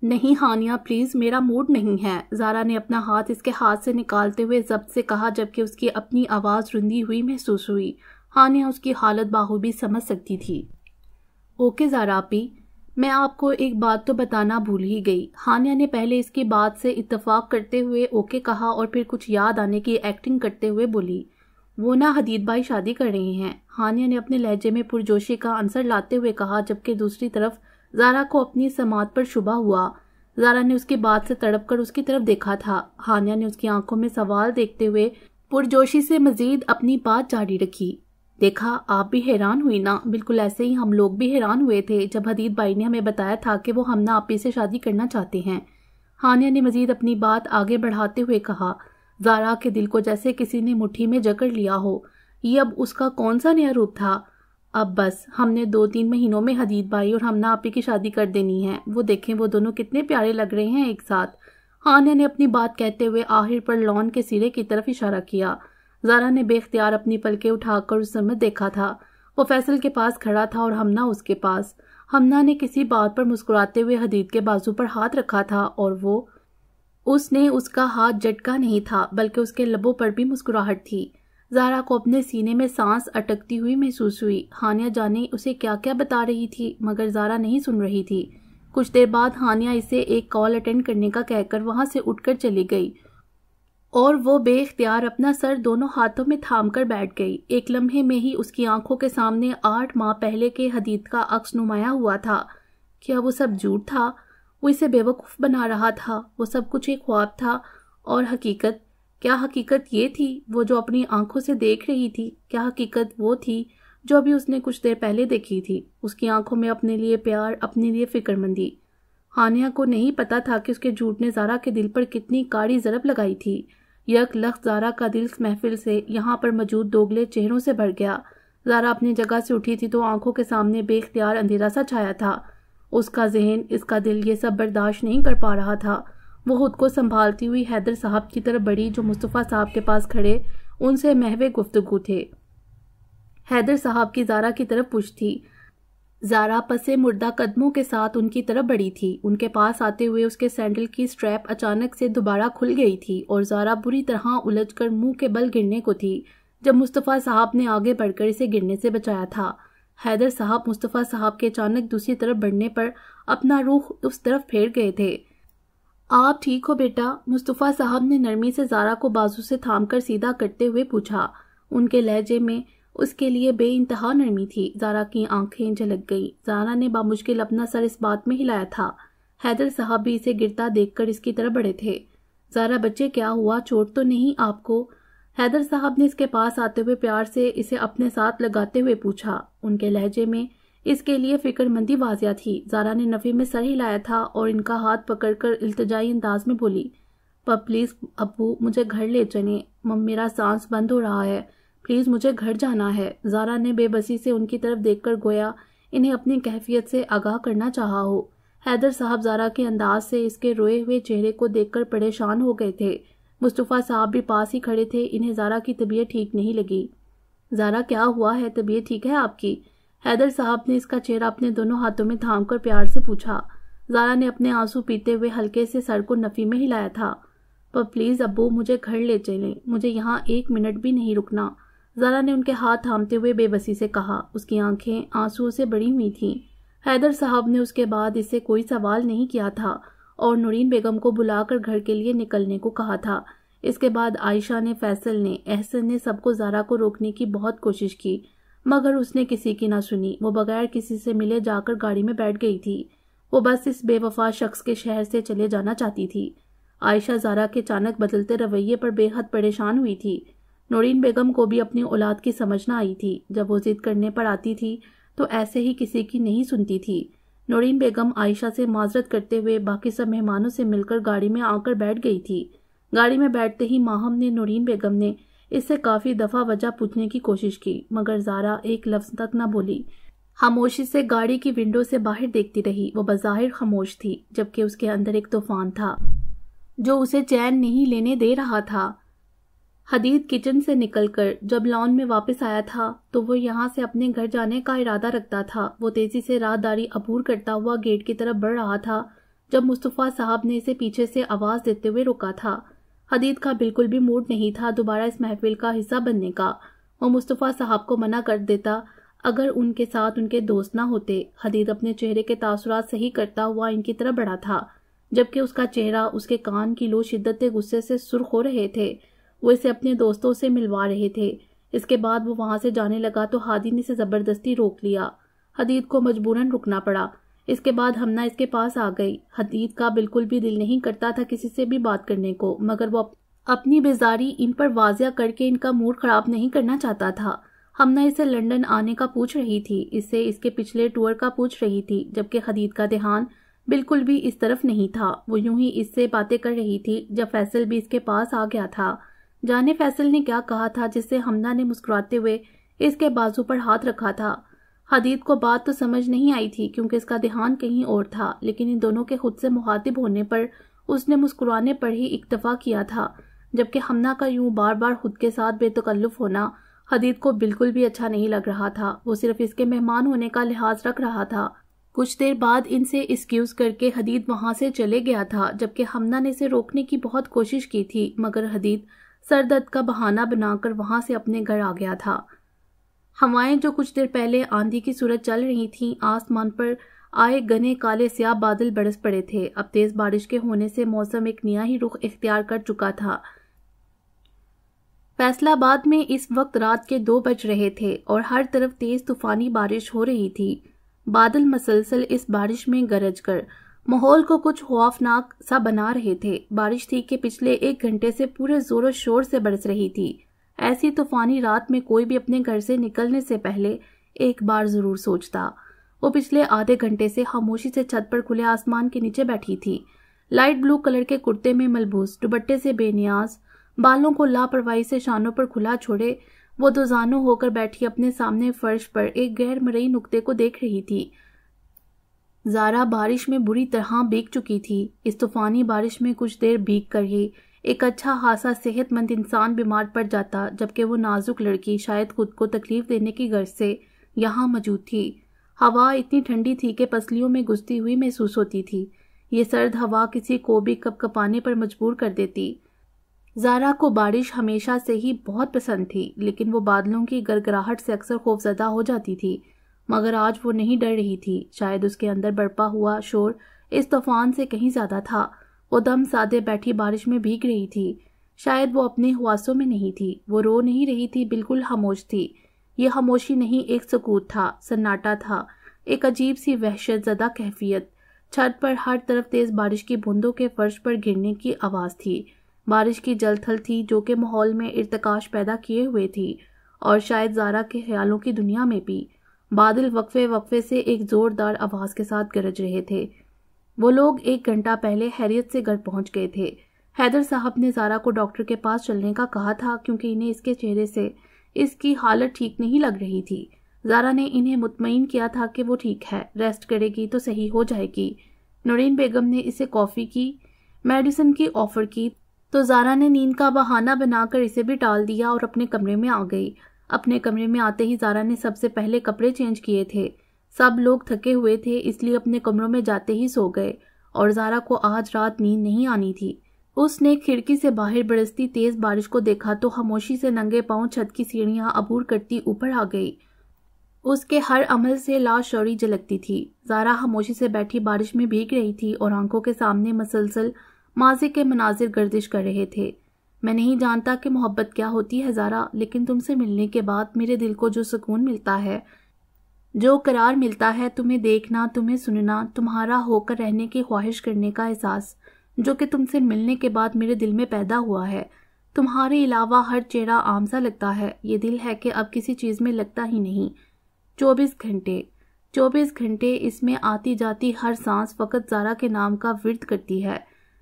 Speaker 1: نہیں ہانیہ پلیز، میرا موڈ نہیں ہے، زارا نے اپنا ہاتھ اس کے ہاتھ سے نکالتے ہوئے ضبط سے کہا، جبکہ اس کی اپنی آواز رندی ہوئی محسوس ہوئی۔ ہانیہ اس کی حالت بخوبی سمجھ سکتی تھی۔ اوکے زارا آپی، میں آپ کو ایک بات تو بتانا بھول ہی گئی۔ ہانیہ نے پہلے اس کی بات سے اتفاق کرتے ہوئے اوکے کہا اور پھر کچھ یاد آنے کی ایکٹنگ کرتے ہوئے بولی، وہ نا حدید بھائی شادی کر رہے ہیں۔ ہانیہ نے اپنے لہجے میں پرجوشی کا عنصر لاتے ہوئے کہا، جبکہ دوسری طرف زارا کو اپنی سماعت پر شبہ ہوا۔ زارا نے اس کی بات سے تڑپ کر اس کی طرف دیکھا تھا۔ ہانیہ نے اس کی آنکھوں میں سوال دیکھتے ہوئے پرجوشی سے مزید اپنی بات جاری رکھی۔ دیکھا آپ بھی حیران ہوئی نا، بالکل ایسے ہی ہم لوگ بھی حیران ہوئے تھے جب حدید بھائی نے ہمیں بتایا تھا کہ وہ ہمنا آپی سے شادی کرنا چاہتے ہیں۔ ہانیہ نے مزید اپنی بات آگے بڑھاتے ہوئے کہا۔ زارا کے دل کو جیسے کسی نے مٹھی میں جکڑ لیا ہو، یہ اب اس کا کون سا نیا روپ تھا؟ اب بس ہم نے 2-3 مہینوں میں حدید بھائی اور ہمنا آپی کی شادی کر دینی ہے۔ وہ دیکھیں وہ دونوں کتنے پیارے لگ رہے ہیں ایک ساتھ۔ ہانیہ نے اپنی بات کہتے ہوئے آخر پر لان کے سرے کی طرف اشارہ کیا۔ زارا نے بے اختیار اپنی پلکیں اٹھا کر اس سمت دیکھا تھا۔ وہ فیصل کے پاس کھڑا تھا اور ہمنا اس کے پاس۔ ہمنا نے کسی بات پر مسکراتے ہوئے حدید کے بازو پر ہاتھ رکھا تھا اور اس نے اس کا ہاتھ جھٹکا نہیں تھا بلکہ اس کے لبوں پر بھی مسکراہٹ تھی۔ زارا کو اپنے سینے میں سانس اٹکتی ہوئی محسوس ہوئی۔ ہانیہ جانے اسے کیا کیا بتا رہی تھی، مگر زارا نہیں سن رہی تھی۔ کچھ دیر بعد ہانیہ اسے ایک کال اٹینڈ کرنے کا کہہ کر وہاں سے اٹھ کر چلی گئی اور وہ بے اختیار اپنا سر دونوں ہاتھوں میں تھام کر بیٹھ گئی۔ ایک لمحے میں ہی اس کی آنکھوں کے سامنے 8 ماہ پہلے کے حدید کا عکس نمایاں ہوا تھا۔ کیا وہ سب جھوٹ تھا؟ وہ اسے بے وقوف بنا رہا تھا؟ وہ سب کچھ ایک خواب تھا اور حقیقت؟ کیا حقیقت یہ تھی وہ جو اپنی آنکھوں سے دیکھ رہی تھی؟ کیا حقیقت وہ تھی جو ابھی اس نے کچھ دیر پہلے دیکھی تھی؟ اس کی آنکھوں میں اپنے لیے پیار، اپنے لیے فکر مندی۔ ہانیہ کو نہیں پتا تھا کہ اس کے جھوٹ نے زارا کے دل پر کتنی کاڑی ضرب لگائی تھی۔ یک لخت زارا کا دل اس محفل سے، یہاں پر موجود دوگلے چہروں سے بھر گیا۔ زارا اپنی جگہ سے اٹھی تھی تو آنکھوں کے سامنے بے اختیار اندھیرا سا چھایا تھا۔ اس کا ذہن، اس کا دل یہ سب برداشت نہیں کر پا رہا تھا۔ وہ خود کو سنبھالتی ہوئی حیدر صاحب کی طرف بڑھی جو مصطفیٰ صاحب کے پاس کھڑے ان سے محو گفتگو تھے۔ حیدر صاحب کی زارا کی طرف پوچھ تھی۔ زارا پسے مردہ قدموں کے ساتھ ان کی طرف بڑھی تھی۔ ان کے پاس آتے ہوئے اس کے سینڈل کی سٹریپ اچانک سے دوبارہ کھل گئی تھی اور زارا بری طرح الجھ کر منہ کے بل گرنے کو تھی جب مصطفیٰ صاحب نے آگے بڑھ کر اسے گرنے سے بچایا تھا۔ حیدر صاحب مصطفیٰ صاحب کے اچانک دوسری طرف بڑھنے پر اپنا رخ اس طرف پھیر گئے تھے۔ آپ ٹھیک ہو بیٹا؟ مصطفیٰ صاحب نے نرمی سے زارا کو بازو سے تھام کر سیدھا کرتے ہوئے پوچھا۔ ان کے لہجے میں اس کے لیے بے انتہا نرمی تھی۔ زارا کی آنکھیں جھلک گئی۔ زارا نے بامشکل اپنا سر اس بات میں ہلایا تھا۔ حیدر صاحب بھی اسے گرتا دیکھ کر اس کی طرف بڑھے تھے۔ زارا بچے کیا ہوا، چوٹ تو نہیں آپ کو؟ حیدر صاحب نے اس کے پاس آتے ہوئے پیار سے اسے اپنے ساتھ لگاتے ہوئے پوچھا۔ ان کے لہجے میں اس کے لیے فکر مندی واضح تھی۔ زارا نے نفی میں سر ہلایا تھا اور ان کا ہاتھ پکڑ کر التجائی انداز میں بولی، پر پلیز ابو مجھے گھر لے چلیں، میرا سانس بند ہو رہا ہے، پلیز مجھے گھر جانا ہے۔ زارا نے بے بسی سے ان کی طرف دیکھ کر گویا انہیں اپنی کیفیت سے آگاہ کرنا چاہا ہو۔ حیدر صاحب زارا کے انداز سے اس کے روئے ہوئے چہرے کو دیکھ کر پریشان ہو گئے تھے۔ مصطفیٰ صاحب بھی پاس ہی کھڑے تھے، انہیں زارا کی طبیعت ٹھیک نہیں لگی۔ زارا کیا ہوا ہے، طبیعت ٹھیک ہے آپ کی؟ حیدر صاحب نے اس کا چہرہ اپنے دونوں ہاتھوں میں تھام کر پیار سے پوچھا۔ زارا نے اپنے آنسو پیتے ہوئے ہلکے سے سر کو نفی میں ہلایا تھا۔ پر پلیز ابو مجھے گھر لے چلیں، مجھے یہاں 1 منٹ بھی نہیں رکنا، زارا نے ان کے ہاتھ تھامتے ہوئے بے بسی سے کہا۔ اس کی آنکھیں آنسو سے بڑی ہوئی تھیں۔ حیدر صاحب نے اس کے بعد اس سے کوئی سوال نہیں کیا تھا اور نورین بیگم کو بلا کر گھر کے لیے نکلنے کو کہا تھا۔ اس کے بعد عائشہ نے، فیصل نے، احسن نے سب کو زارا کو روکنے کی بہت کوشش کی، مگر اس نے کسی کی نہ سنی۔ وہ بغیر کسی سے ملے جا کر گاڑی میں بیٹھ گئی تھی۔ وہ بس اس بے وفا شخص کے شہر سے چلے جانا چاہتی تھی۔ عائشہ زارا کے اچانک بدلتے رویے پر بے حد پریشان ہوئی تھی۔ نورین بیگم کو بھی اپنی اولاد کی سمجھ نہ آئی تھی۔ جب وہ ضد کرنے پر آتی تھی تو ایسے ہی کسی کی نہیں سنتی تھی۔ نورین بیگم عائشہ سے معذرت کرتے ہوئے باقی سب مہمانوں سے مل کر گاڑی میں آ کر بیٹھ گئی تھی۔ گاڑی میں بیٹھتے ہی ماہم نے نورین بیگم نے اس سے کافی دفعہ وجہ پوچھنے کی کوشش کی، مگر زارا ایک لفظ تک نہ بولی۔ خاموشی سے گاڑی کی ونڈو سے باہر دیکھتی رہی۔ وہ بظاہر خاموش تھی، جبکہ اس کے اندر ایک طوفان تھا جو اسے چین نہیں لینے دے رہا تھا۔ حدید کچن سے نکل کر جب لان میں واپس آیا تھا تو وہ یہاں سے اپنے گھر جانے کا ارادہ رکھتا تھا۔ وہ تیزی سے راہداری عبور کرتا ہوا گیٹ کی طرف بڑھ رہا تھا جب مصطفیٰ صاحب نے اسے پیچھے سے آواز دیتے ہوئے روکا تھا۔ حدید کا بالکل بھی موڈ نہیں تھا دوبارہ اس محفل کا حصہ بننے کا۔ وہ مصطفیٰ صاحب کو منع کر دیتا اگر ان کے ساتھ ان کے دوست نہ ہوتے۔ حدید اپنے چہرے کے تاثرات صحیح کرتا ہوا ان کی طرف بڑھا تھا، جبکہ اس کا چہرہ، اس کے کان کی لو شدت غصے سے سرخ ہو رہے تھے۔ وہ اسے اپنے دوستوں سے ملوا رہے تھے۔ اس کے بعد وہ وہاں سے جانے لگا تو ہادی نے اسے زبردستی روک لیا۔ حدید کو مجبوراً رکنا پڑا۔ اس کے بعد ہمنا اس کے پاس آ گئی۔ حدید کا بالکل بھی دل نہیں کرتا تھا کسی سے بھی بات کرنے کو، مگر وہ اپنی بیزاری ان پر واضح کر کے ان کا موڈ خراب نہیں کرنا چاہتا تھا۔ ہمنا اسے لندن آنے کا پوچھ رہی تھی، اس سے اس کے پچھلے ٹور کا پوچھ رہی تھی، جبکہ حدید کا دھیان بالکل بھی اس طرف نہیں تھا۔ وہ یوں ہی اس سے باتیں کر رہی تھی جب فیصل بھی اس کے پاس آ گیا تھا۔ جانے فیصل نے کیا کہا تھا جس سے ہمنا نے مسکراتے ہوئے اس کے بازو پر ہاتھ رکھا تھا۔ حدید کو بات تو سمجھ نہیں آئی تھی کیونکہ اس کا دھیان کہیں اور تھا، لیکن ان دونوں کے خود سے مخاطب ہونے پر اس نے مسکرانے پر ہی اکتفا کیا تھا، جبکہ ہمنا کا یوں بار بار خود کے ساتھ بے تکلف ہونا حدید کو بالکل بھی اچھا نہیں لگ رہا تھا۔ وہ صرف اس کے مہمان ہونے کا لحاظ رکھ رہا تھا۔ کچھ دیر بعد ان سے ایکسکیوز کر کے حدید وہاں سے چلے گیا تھا، جبکہ ہمنا نے اسے روکنے کی بہت کوشش کی تھی، مگر حدید سر درد کا بہانہ بنا کر وہاں سے اپنے گھر آ گیا تھا۔ ہوائیں جو کچھ دیر پہلے آندھی کی صورت چل رہی تھیں، آسمان پر آئے گھنے کالے سیاہ بادل برس پڑے تھے۔ اب تیز بارش کے ہونے سے موسم ایک نیا ہی رخ اختیار کر چکا تھا۔ فیصل آباد میں اس وقت رات کے 2 بج رہے تھے اور ہر طرف تیز طوفانی بارش ہو رہی تھی۔ بادل مسلسل اس بارش میں گرج کر ماحول کو کچھ خوفناک سا بنا رہے تھے۔ بارش تھی کہ پچھلے 1 گھنٹے سے پورے زور و شور سے برس رہی تھی۔ ایسی طوفانی رات میں کوئی بھی اپنے گھر سے نکلنے سے پہلے ایک بار ضرور سوچتا۔ وہ پچھلے آدھے گھنٹے سے خاموشی سے چھت پر کھلے آسمان کے نیچے بیٹھی تھی، لائٹ بلو کلر کے کرتے میں ملبوس، دوپٹے سے بے نیاز، بالوں کو لاپرواہی سے شانوں پر کھلا چھوڑے وہ دوزانوں ہو کر بیٹھی اپنے سامنے فرش پر ایک غیر مرئی نقطے کو دیکھ رہی تھی۔ زارا بارش میں بری طرح بھیگ چکی تھی۔ اس طوفانی بارش میں کچھ دیر بھیگ کر ہی ایک اچھا خاصا صحت مند انسان بیمار پڑ جاتا، جبکہ وہ نازک لڑکی شاید خود کو تکلیف دینے کی غرض سے یہاں موجود تھی۔ ہوا اتنی ٹھنڈی تھی کہ پسلیوں میں گھستی ہوئی محسوس ہوتی تھی۔ یہ سرد ہوا کسی کو بھی کپ کپانے پر مجبور کر دیتی۔ زارا کو بارش ہمیشہ سے ہی بہت پسند تھی، لیکن وہ بادلوں کی گرگراہٹ سے اکثر خوفزدہ ہو جاتی تھی، مگر آج وہ نہیں ڈر رہی تھی۔ شاید اس کے اندر برپا ہوا شور اس طوفان سے کہیں زیادہ تھا۔ وہ دم سادے بیٹھی بارش میں بھیگ رہی تھی۔ شاید وہ اپنے حواسوں میں نہیں تھی، وہ رو نہیں رہی تھی، بالکل خاموش تھی۔ یہ خاموشی نہیں، ایک سکوت تھا، سناٹا تھا، ایک عجیب سی وحشت زدہ کیفیت۔ چھت پر ہر طرف تیز بارش کی بوندوں کے فرش پر گرنے کی آواز تھی۔ بارش کی جل تھل تھی جو کہ ماحول میں ارتکاش پیدا کیے ہوئے تھی، اور شاید زارا کے خیالوں کی دنیا میں بھی۔ بادل وقفے وقفے سے ایک زوردار آواز کے ساتھ گرج رہے تھے۔ وہ لوگ 1 گھنٹہ پہلے خیریت سے گھر پہنچ گئے تھے۔ حیدر صاحب نے زارا کو ڈاکٹر کے پاس چلنے کا کہا تھا کیونکہ انہیں اس کے چہرے سے اس کی حالت ٹھیک نہیں لگ رہی تھی۔ زارا نے انہیں مطمئن کیا تھا کہ وہ ٹھیک ہے، ریسٹ کرے گی تو صحیح ہو جائے گی۔ نورین بیگم نے اسے کافی کی میڈیسن کی آفر کی تو زارا نے نیند کا بہانہ بنا کر اسے بھی ٹال دیا اور اپنے کمرے میں آ گئی۔ اپنے کمرے میں آتے ہی زارا نے سب سے پہلے کپڑے چینج کیے تھے۔ سب لوگ تھکے ہوئے تھے اس لیے اپنے کمروں میں جاتے ہی سو گئے اور زارا کو آج رات نیند نہیں آنی تھی۔ اس نے کھڑکی سے باہر برستی تیز بارش کو دیکھا تو خاموشی سے ننگے پاؤں چھت کی سیڑھیاں عبور کرتی اوپر آ گئی۔ اس کے ہر عمل سے لاشعوری جھلکتی تھی۔ زارا خاموشی سے بیٹھی بارش میں بھیگ رہی تھی اور آنکھوں کے سامنے مسلسل ماضی کے مناظر گردش کر رہے تھے۔ میں نہیں جانتا کہ محبت کیا ہوتی ہے زارا، لیکن تم سے ملنے کے بعد میرے دل کو جو سکون ملتا ہے، جو قرار ملتا ہے، تمہیں دیکھنا، تمہیں سننا، تمہارا ہو کر رہنے کی خواہش کرنے کا احساس جو کہ تم سے ملنے کے بعد میرے دل میں پیدا ہوا ہے۔ تمہارے علاوہ ہر چہرہ عام سا لگتا ہے۔ یہ دل ہے کہ اب کسی چیز میں لگتا ہی نہیں۔ 24 گھنٹے اس میں آتی جاتی ہر سانس فقط زارا کے نام کا ورد کرتی ہے۔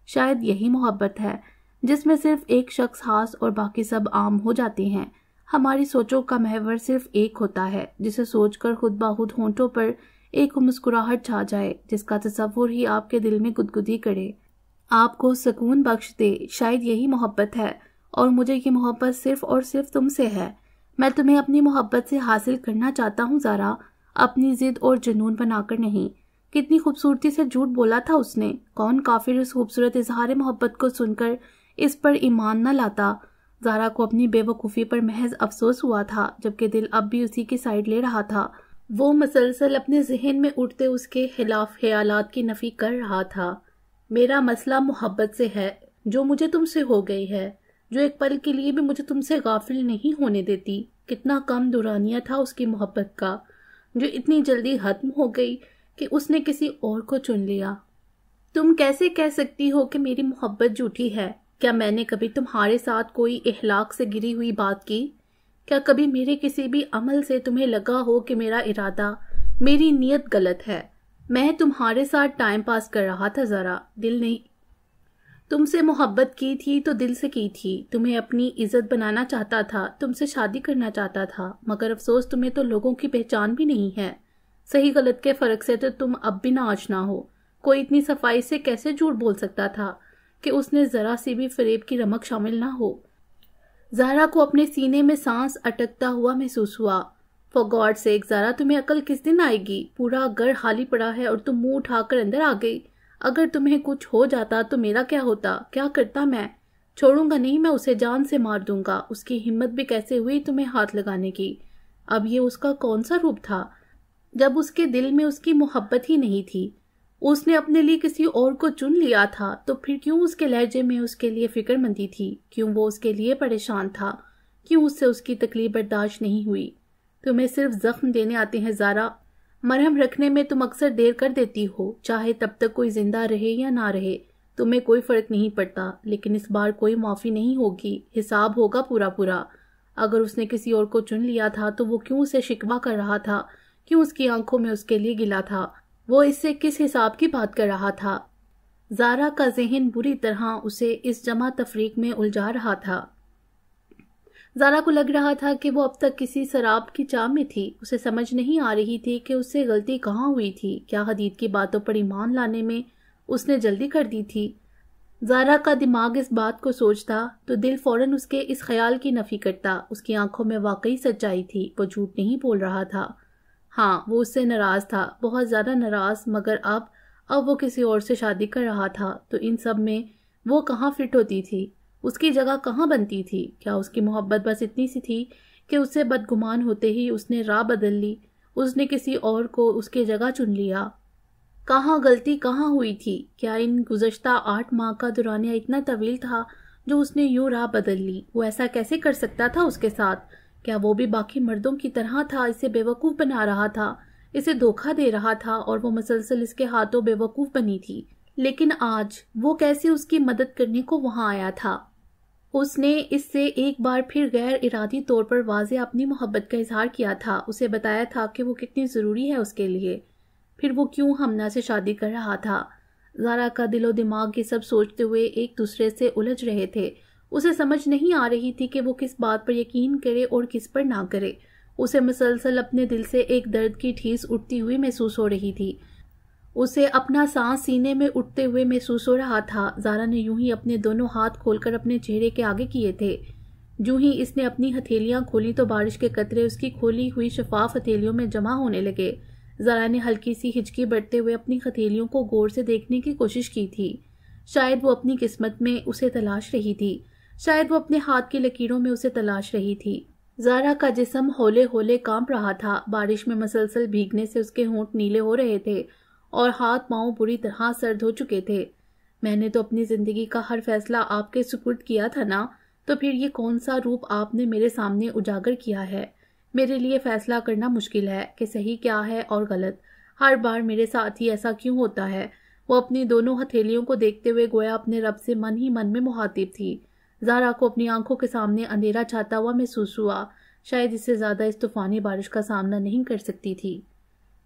Speaker 1: شاید یہی محبت ہے جس میں صرف ایک شخص خاص اور باقی سب عام ہو جاتے ہیں۔ ہماری سوچوں کا محور صرف ایک ہوتا ہے جسے سوچ کر خود بخود ہونٹوں پر ایک مسکراہٹ چھا جائے، جس کا تصور ہی آپ کے دل میں گدگدی کرے، آپ کو سکون بخش دے۔ شاید یہی محبت ہے، اور مجھے یہ محبت صرف اور صرف تم سے ہے۔ میں تمہیں اپنی محبت سے حاصل کرنا چاہتا ہوں زارا، اپنی ضد اور جنون بنا کر نہیں۔ کتنی خوبصورتی سے جھوٹ بولا تھا اس نے۔ کون کافر اس خوبصورت اظہار محبت کو سن کر اس پر ایمان نہ لاتا۔ زارا کو اپنی بے وقوفی پر محض افسوس ہوا تھا، جبکہ دل اب بھی اسی کی سائیڈ لے رہا تھا۔ وہ مسلسل اپنے ذہن میں اٹھتے اس کے خلاف خیالات کی نفی کر رہا تھا۔ میرا مسئلہ محبت سے ہے، جو مجھے تم سے ہو گئی ہے، جو ایک پل کے لیے بھی مجھے تم سے غافل نہیں ہونے دیتی۔ کتنا کم دورانیہ تھا اس کی محبت کا، جو اتنی جلدی ختم ہو گئی کہ اس نے کسی اور کو چن لیا۔ تم کیسے کہہ سکتی ہو کہ میری محبت جھوٹی ہے؟ کیا میں نے کبھی تمہارے ساتھ کوئی اخلاق سے گری ہوئی بات کی؟ کیا کبھی میرے کسی بھی عمل سے تمہیں لگا ہو کہ میرا ارادہ، میری نیت غلط ہے؟ میں تمہارے ساتھ ٹائم پاس کر رہا تھا ذرا، دل نہیں۔ تم سے محبت کی تھی تو دل سے کی تھی، تمہیں اپنی عزت بنانا چاہتا تھا، تم سے شادی کرنا چاہتا تھا، مگر افسوس تمہیں تو لوگوں کی پہچان بھی نہیں ہے۔ صحیح غلط کے فرق سے تو تم اب بھی نہ آشنا ہو۔ کوئی اتنی صفائی سے کیسے جھوٹ بول سکتا تھا کہ اس نے ذرا سی بھی فریب کی رمق شامل نہ ہو؟ زارا کو اپنے سینے میں سانس اٹکتا ہوا محسوس ہوا۔ فار گاڈ سیک زارا، تمہیں عقل کس دن آئے گی؟ پورا گھر خالی پڑا ہے اور تم منہ اٹھا کر اندر آ گئی۔ اگر تمہیں کچھ ہو جاتا تو میرا کیا ہوتا؟ کیا کرتا میں؟ چھوڑوں گا نہیں، میں اسے جان سے مار دوں گا۔ اس کی ہمت بھی کیسے ہوئی تمہیں ہاتھ لگانے کی؟ اب یہ اس کا کون سا روپ تھا جب اس کے دل میں اس کی محبت ہی نہیں تھی؟ اس نے اپنے لیے کسی اور کو چن لیا تھا، تو پھر کیوں اس کے لہجے میں اس کے لیے فکر مندی تھی؟ کیوں وہ اس کے لیے پریشان تھا؟ کیوں اس سے اس کی تکلیف برداشت نہیں ہوئی؟ تمہیں صرف زخم دینے آتے ہیں زارا، مرہم رکھنے میں تم اکثر دیر کر دیتی ہو، چاہے تب تک کوئی زندہ رہے یا نہ رہے، تمہیں کوئی فرق نہیں پڑتا۔ لیکن اس بار کوئی معافی نہیں ہوگی، حساب ہوگا پورا۔ اگر اس نے کسی اور کو چن لیا تھا تو وہ کیوں اسے شکوہ کر رہا تھا؟ کیوں اس کی آنکھوں میں اس کے لیے گلا تھا؟ وہ اس سے کس حساب کی بات کر رہا تھا؟ زارا کا ذہن بری طرح اسے اس جمع تفریق میں الجھا رہا تھا۔ زارا کو لگ رہا تھا کہ وہ اب تک کسی سراب کی چاہ میں تھی۔ اسے سمجھ نہیں آ رہی تھی کہ اس سے غلطی کہاں ہوئی تھی۔ کیا حدید کی باتوں پر ایمان لانے میں اس نے جلدی کر دی تھی؟ زارا کا دماغ اس بات کو سوچتا تو دل فوراً اس کے اس خیال کی نفی کرتا۔ اس کی آنکھوں میں واقعی سچائی تھی، وہ جھوٹ نہیں بول رہا تھا۔ ہاں، وہ اس سے ناراض تھا، بہت زیادہ ناراض، مگر اب وہ کسی اور سے شادی کر رہا تھا تو ان سب میں وہ کہاں فٹ ہوتی تھی؟ اس کی جگہ کہاں بنتی تھی؟ کیا اس کی محبت بس اتنی سی تھی کہ اس سے بدگمان ہوتے ہی اس نے راہ بدل لی، اس نے کسی اور کو اس کی جگہ چن لیا؟ کہاں غلطی کہاں ہوئی تھی؟ کیا ان گزشتہ 8 ماہ کا دورانیہ اتنا طویل تھا جو اس نے یوں راہ بدل لی؟ وہ ایسا کیسے کر سکتا تھا اس کے ساتھ؟ کیا وہ بھی باقی مردوں کی طرح تھا، اسے بے وقوف بنا رہا تھا، اسے دھوکہ دے رہا تھا اور وہ مسلسل اس کے ہاتھوں بے وقوف بنی تھی؟ لیکن آج وہ کیسے اس کی مدد کرنے کو وہاں آیا تھا؟ اس نے اس سے ایک بار پھر غیر ارادی طور پر واضح اپنی محبت کا اظہار کیا تھا، اسے بتایا تھا کہ وہ کتنی ضروری ہے اس کے لیے۔ پھر وہ کیوں ہمنا سے شادی کر رہا تھا؟ زارا کا دل و دماغ یہ سب سوچتے ہوئے ایک دوسرے سے الجھ رہے تھے۔ اسے سمجھ نہیں آ رہی تھی کہ وہ کس بات پر یقین کرے اور کس پر نہ کرے۔ اسے مسلسل اپنے دل سے ایک درد کی ٹھیس اٹھتی ہوئی محسوس ہو رہی تھی۔ اسے اپنا سانس سینے میں اٹھتے ہوئے محسوس ہو رہا تھا۔ زارا نے یوں ہی اپنے دونوں ہاتھ کھول کر اپنے چہرے کے آگے کیے تھے۔ جو ہی اس نے اپنی ہتھیلیاں کھولی تو بارش کے قطرے اس کی کھولی ہوئی شفاف ہتھیلیوں میں جمع ہونے لگے۔ زارا نے ہلکی سی ہچکی بڑھتے ہوئے اپنی ہتھیلیوں کو غور سے دیکھنے کی کوشش کی تھی۔ شاید وہ اپنی قسمت میں اسے تلاش رہی تھی، شاید وہ اپنے ہاتھ کی لکیروں میں اسے تلاش رہی تھی۔ زارا کا جسم ہولے ہولے کانپ رہا تھا۔ بارش میں مسلسل بھیگنے سے اس کے ہونٹ نیلے ہو رہے تھے اور ہاتھ پاؤں بری طرح سرد ہو چکے تھے۔ میں نے تو اپنی زندگی کا ہر فیصلہ آپ کے سپرد کیا تھا نا، تو پھر یہ کون سا روپ آپ نے میرے سامنے اجاگر کیا ہے؟ میرے لیے فیصلہ کرنا مشکل ہے کہ صحیح کیا ہے اور غلط۔ ہر بار میرے ساتھ ہی ایسا کیوں ہوتا ہے؟ وہ اپنی دونوں ہتھیلیوں کو دیکھتے ہوئے گویا اپنے رب سے من ہی من میں مخاطب تھی۔ زارا کو اپنی آنکھوں کے سامنے اندھیرا چھاتا ہوا محسوس ہوا۔ شاید اس سے زیادہ اس طوفانی بارش کا سامنا نہیں کر سکتی تھی۔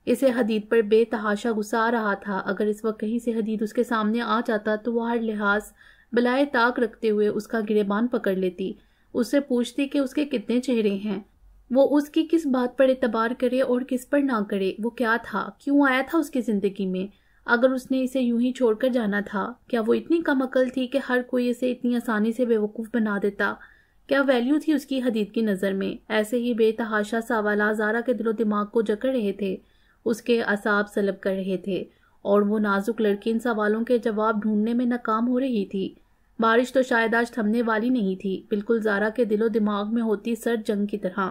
Speaker 1: اسے حدید پر بے تحاشا غصہ آ رہا تھا۔ اگر اس وقت کہیں سے حدید اس کے سامنے آ جاتا تو وہ ہر لحاظ بلائے طاق رکھتے ہوئے اس کا گریبان پکڑ لیتی، اس سے پوچھتی کہ اس کے کتنے چہرے ہیں، وہ اس کی کس بات پر اعتبار کرے اور کس پر نہ کرے، وہ کیا تھا، کیوں آیا تھا اس کی زندگی میں۔ اگر اس نے اسے یوں ہی چھوڑ کر جانا تھا، کیا وہ اتنی کم عقل تھی کہ ہر کوئی اسے اتنی آسانی سے بے وقوف بنا دیتا؟ کیا ویلیو تھی اس کی حدید کی نظر میں؟ ایسے ہی بے تحاشا سوالات زارا کے دل و دماغ کو جکڑ رہے تھے، اس کے اعصاب سلب کر رہے تھے، اور وہ نازک لڑکی ان سوالوں کے جواب ڈھونڈنے میں ناکام ہو رہی تھی۔ بارش تو شاید آج تھمنے والی نہیں تھی، بالکل زارا کے دل و دماغ میں ہوتی سرد جنگ کی طرح۔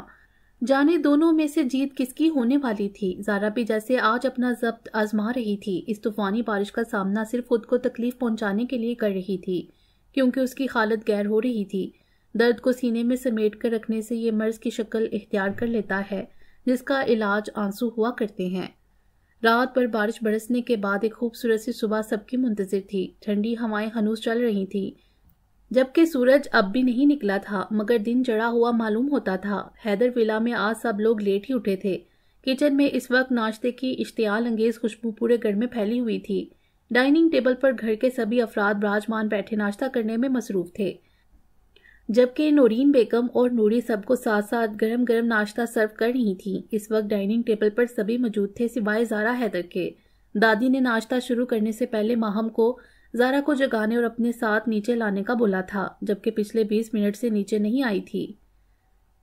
Speaker 1: جانے دونوں میں سے جیت کس کی ہونے والی تھی؟ زارا بھی جیسے آج اپنا ضبط آزما رہی تھی، اس طوفانی بارش کا سامنا صرف خود کو تکلیف پہنچانے کے لیے کر رہی تھی، کیونکہ اس کی حالت غیر ہو رہی تھی۔ درد کو سینے میں سمیٹ کر رکھنے سے یہ مرض کی شکل اختیار کر لیتا ہے، جس کا علاج آنسو ہوا کرتے ہیں۔ رات بھر بارش برسنے کے بعد ایک خوبصورت سی صبح سب کی منتظر تھی۔ ٹھنڈی ہوائیں ہنوز چل رہی تھی، جبکہ سورج اب بھی نہیں نکلا تھا، مگر دن چڑھا ہوا معلوم ہوتا تھا۔ حیدر ولا میں آج سب لوگ لیٹ ہی اٹھے تھے۔ کچن میں اس وقت ناشتے کی اشتعال انگیز خوشبو پورے گھر میں پھیلی ہوئی تھی۔ ڈائننگ ٹیبل پر گھر کے سبھی افراد براجمان بیٹھے ناشتہ کرنے میں مصروف تھے، جبکہ نورین بیگم اور نوری سب کو ساتھ ساتھ گرم گرم ناشتہ سرو کر رہی تھیں۔ اس وقت ڈائننگ ٹیبل پر سبھی موجود تھے سوائے زارا حیدر کے۔ دادی نے ناشتہ شروع کرنے سے پہلے ماہم کو زارا کو جگانے اور اپنے ساتھ نیچے لانے کا بولا تھا، جبکہ پچھلے 20 منٹ سے نیچے نہیں آئی تھی۔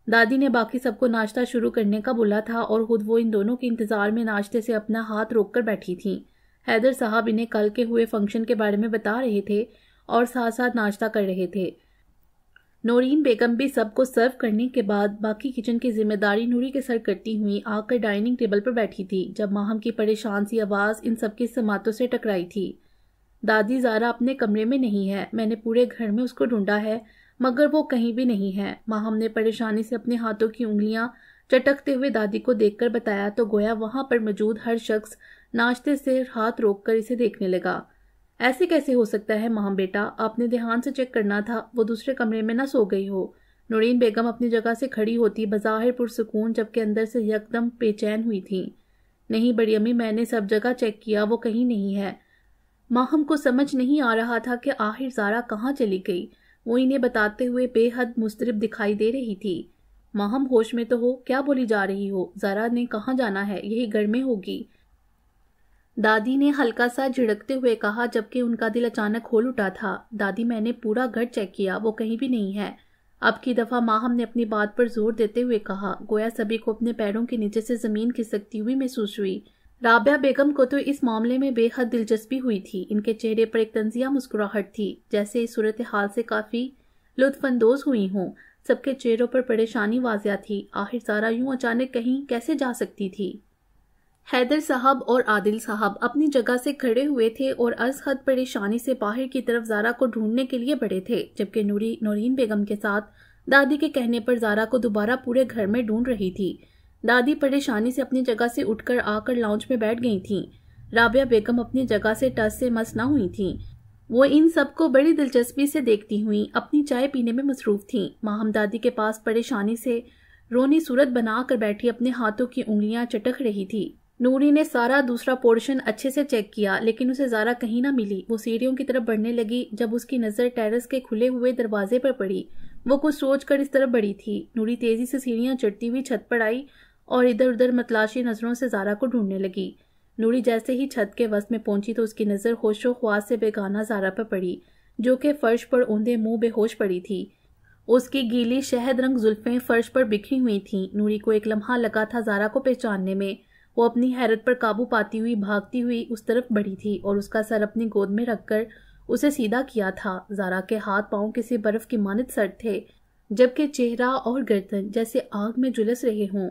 Speaker 1: دادی نے باقی سب کو ناشتہ شروع کرنے کا بولا تھا اور خود وہ ان دونوں کے انتظار میں ناشتے سے اپنا ہاتھ روک کر بیٹھی تھیں۔ حیدر صاحب انہیں کل کے ہوئے فنکشن کے بارے میں بتا رہے تھے اور ساتھ ساتھ ناشتہ کر رہے تھے۔ نورین بیگم بھی سب کو سرو کرنے کے بعد باقی کچن کی ذمہ داری نوری کے سر کرتی ہوئی آ کر ڈائننگ ٹیبل پر بیٹھی تھی، جب ماہم کی پریشان سی آواز ان سب کی سماعتوں سے ٹکرائی تھی۔ دادی، زارا اپنے کمرے میں نہیں ہے، میں نے پورے گھر میں اس کو ڈھونڈا ہے مگر وہ کہیں بھی نہیں ہے۔ ماہم نے پریشانی سے اپنے ہاتھوں کی انگلیاں چٹکتے ہوئے دادی کو دیکھ کر بتایا تو گویا وہاں پر موجود ہر شخص ناشتے سے ہاتھ روک کر اسے دیکھنے لگا۔ ایسے کیسے ہو سکتا ہے ماہم بیٹا، آپ نے دھیان سے چیک کرنا تھا، وہ دوسرے کمرے میں نہ سو گئی ہو۔ نورین بیگم اپنی جگہ سے کھڑی ہوتی بظاہر پرسکون جبکہ اندر سے یکدم بے چین ہوئی تھی۔ نہیں بڑی امی، میں نے سب جگہ چیک کیا، وہ کہیں نہیں ہے۔ ماہم کو سمجھ نہیں آ رہا تھا کہ آخر زارا کہاں چلی گئی۔ وہ انہیں بتاتے ہوئے بے حد مضطرب دکھائی دے رہی تھی۔ ماہم ہوش میں تو ہو، کیا بولی جا رہی ہو؟ زارا نے کہاں جانا ہے، یہی گھر میں ہوگی۔ دادی نے ہلکا سا جھڑکتے ہوئے کہا، جبکہ ان کا دل اچانک کھول اٹھا تھا۔ دادی، میں نے پورا گھر چیک کیا، وہ کہیں بھی نہیں ہے۔ اب کی دفعہ ماہم نے اپنی بات پر زور دیتے ہوئے کہا، گویا سبھی کو اپنے پیروں کے نیچے سے زمین کھسکتی ہوئی محسوس ہوئی۔ رابعہ بیگم کو تو اس معاملے میں بے حد دلچسپی ہوئی تھی۔ ان کے چہرے پر ایک طنزیہ مسکراہٹ تھی، جیسے اس صورتحال سے کافی لطف اندوز ہوئی ہوں۔ سب کے چہروں پر پریشانی واضح تھی۔ آخر زارا یوں اچانک کہیں کیسے جا سکتی تھی؟ حیدر صاحب اور عادل صاحب اپنی جگہ سے کھڑے ہوئے تھے اور از حد پریشانی سے باہر کی طرف زارا کو ڈھونڈنے کے لیے بڑھے تھے، جبکہ نورین بیگم کے ساتھ دادی کے کہنے پر زارا کو دوبارہ پورے گھر میں ڈھونڈ رہی تھی۔ دادی پریشانی سے اپنی جگہ سے اٹھ کر آ کر لاؤنج میں بیٹھ گئی تھیں۔ رابعہ بیگم اپنی جگہ سے ٹس سے مس نہ ہوئی تھیں۔ وہ ان سب کو بڑی دلچسپی سے دیکھتی ہوئیں اپنی چائے پینے میں مصروف تھیں۔ ماہم دادی کے پاس پریشانی سے رونی صورت بنا کر بیٹھی اپنے ہاتھوں کی انگلیاں چٹک رہی تھی۔ نوری نے سارا دوسرا پورشن اچھے سے چیک کیا لیکن اسے زارا کہیں نہ ملی۔ وہ سیڑھیوں کی طرف بڑھنے لگی۔ جب اس کی نظر ٹیرس کے کھلے ہوئے دروازے پر پڑی، وہ کچھ سوچ کر اس طرف بڑھی تھی۔ نوری تیزی سے سیڑھیاں چڑھتی ہوئی چھت پر آئی اور ادھر ادھر متلاشی نظروں سے زارا کو ڈھونڈنے لگی۔ نوری جیسے ہی چھت کے وسط میں پہنچی تو اس کی نظر ہوش و خواص سے بیگانہ زارا پر پڑی، جو کہ فرش پر اوندے منہ بے ہوش پڑی تھی۔ اس کی گیلی شہد رنگ زلفیں فرش پر بکھری ہوئی تھیں۔ نوری کو ایک لمحہ لگا تھا زارا کو پہچاننے میں۔ وہ اپنی حیرت پر قابو پاتی ہوئی بھاگتی ہوئی اس طرف بڑھی تھی اور اس کا سر اپنی گود میں رکھ کر اسے سیدھا کیا تھا۔ زارا کے ہاتھ پاؤں کسی برف کی مانند سرد تھے، جبکہ چہرہ اور گردن جیسے آگ میں جھلس رہے ہوں۔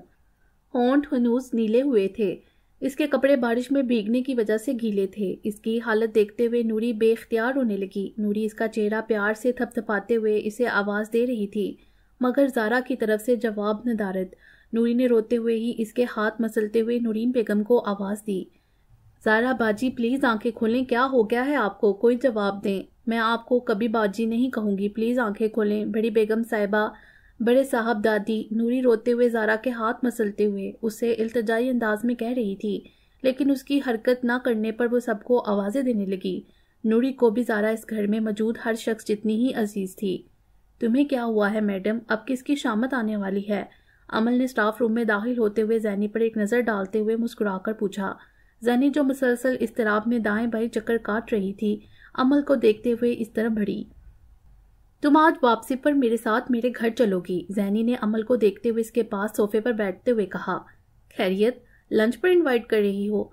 Speaker 1: ہونٹ ہنوز نیلے ہوئے تھے۔ اس کے کپڑے بارش میں بھیگنے کی وجہ سے گیلے تھے۔ اس کی حالت دیکھتے ہوئے نوری بے اختیار ہونے لگی۔ نوری اس کا چہرہ پیار سے تھپ تھپاتے ہوئے اسے آواز دے رہی تھی، مگر زارا کی طرف سے جواب ندارد۔ نوری نے روتے ہوئے ہی اس کے ہاتھ مسلتے ہوئے نورین بیگم کو آواز دی، زارا باجی پلیز آنکھیں کھولیں، کیا ہو گیا ہے آپ کو؟ کوئی جواب دیں۔ میں آپ کو کبھی باجی نہیں کہوں گی، پلیز آنکھیں کھولیں، بڑی بیگم صاحبہ، بڑے صاحب دادی۔ نوری روتے ہوئے زارا کے ہاتھ مسلتے ہوئے اسے التجائی انداز میں کہہ رہی تھی، لیکن اس کی حرکت نہ کرنے پر وہ سب کو آوازیں دینے لگی۔ نوری کو بھی زارا اس گھر میں موجود ہر شخص جتنی ہی عزیز تھی۔ تمہیں کیا ہوا ہے میڈم؟ اب کس کی شامت آنے والی ہے؟ امل نے اسٹاف روم میں داخل ہوتے ہوئے زینی پر ایک نظر ڈالتے ہوئے مسکرا کر پوچھا۔ زینی جو مسلسل اضطراب میں دائیں بائیں چکر کاٹ رہی تھی، امل کو دیکھتے ہوئے اس طرف بڑھی۔ تم آج واپسی پر میرے ساتھ میرے گھر چلو گی، زینی نے امل کو دیکھتے ہوئے اس کے پاس صوفے پر بیٹھتے ہوئے کہا۔ خیریت؟ لنچ پر انوائٹ کر رہی ہو؟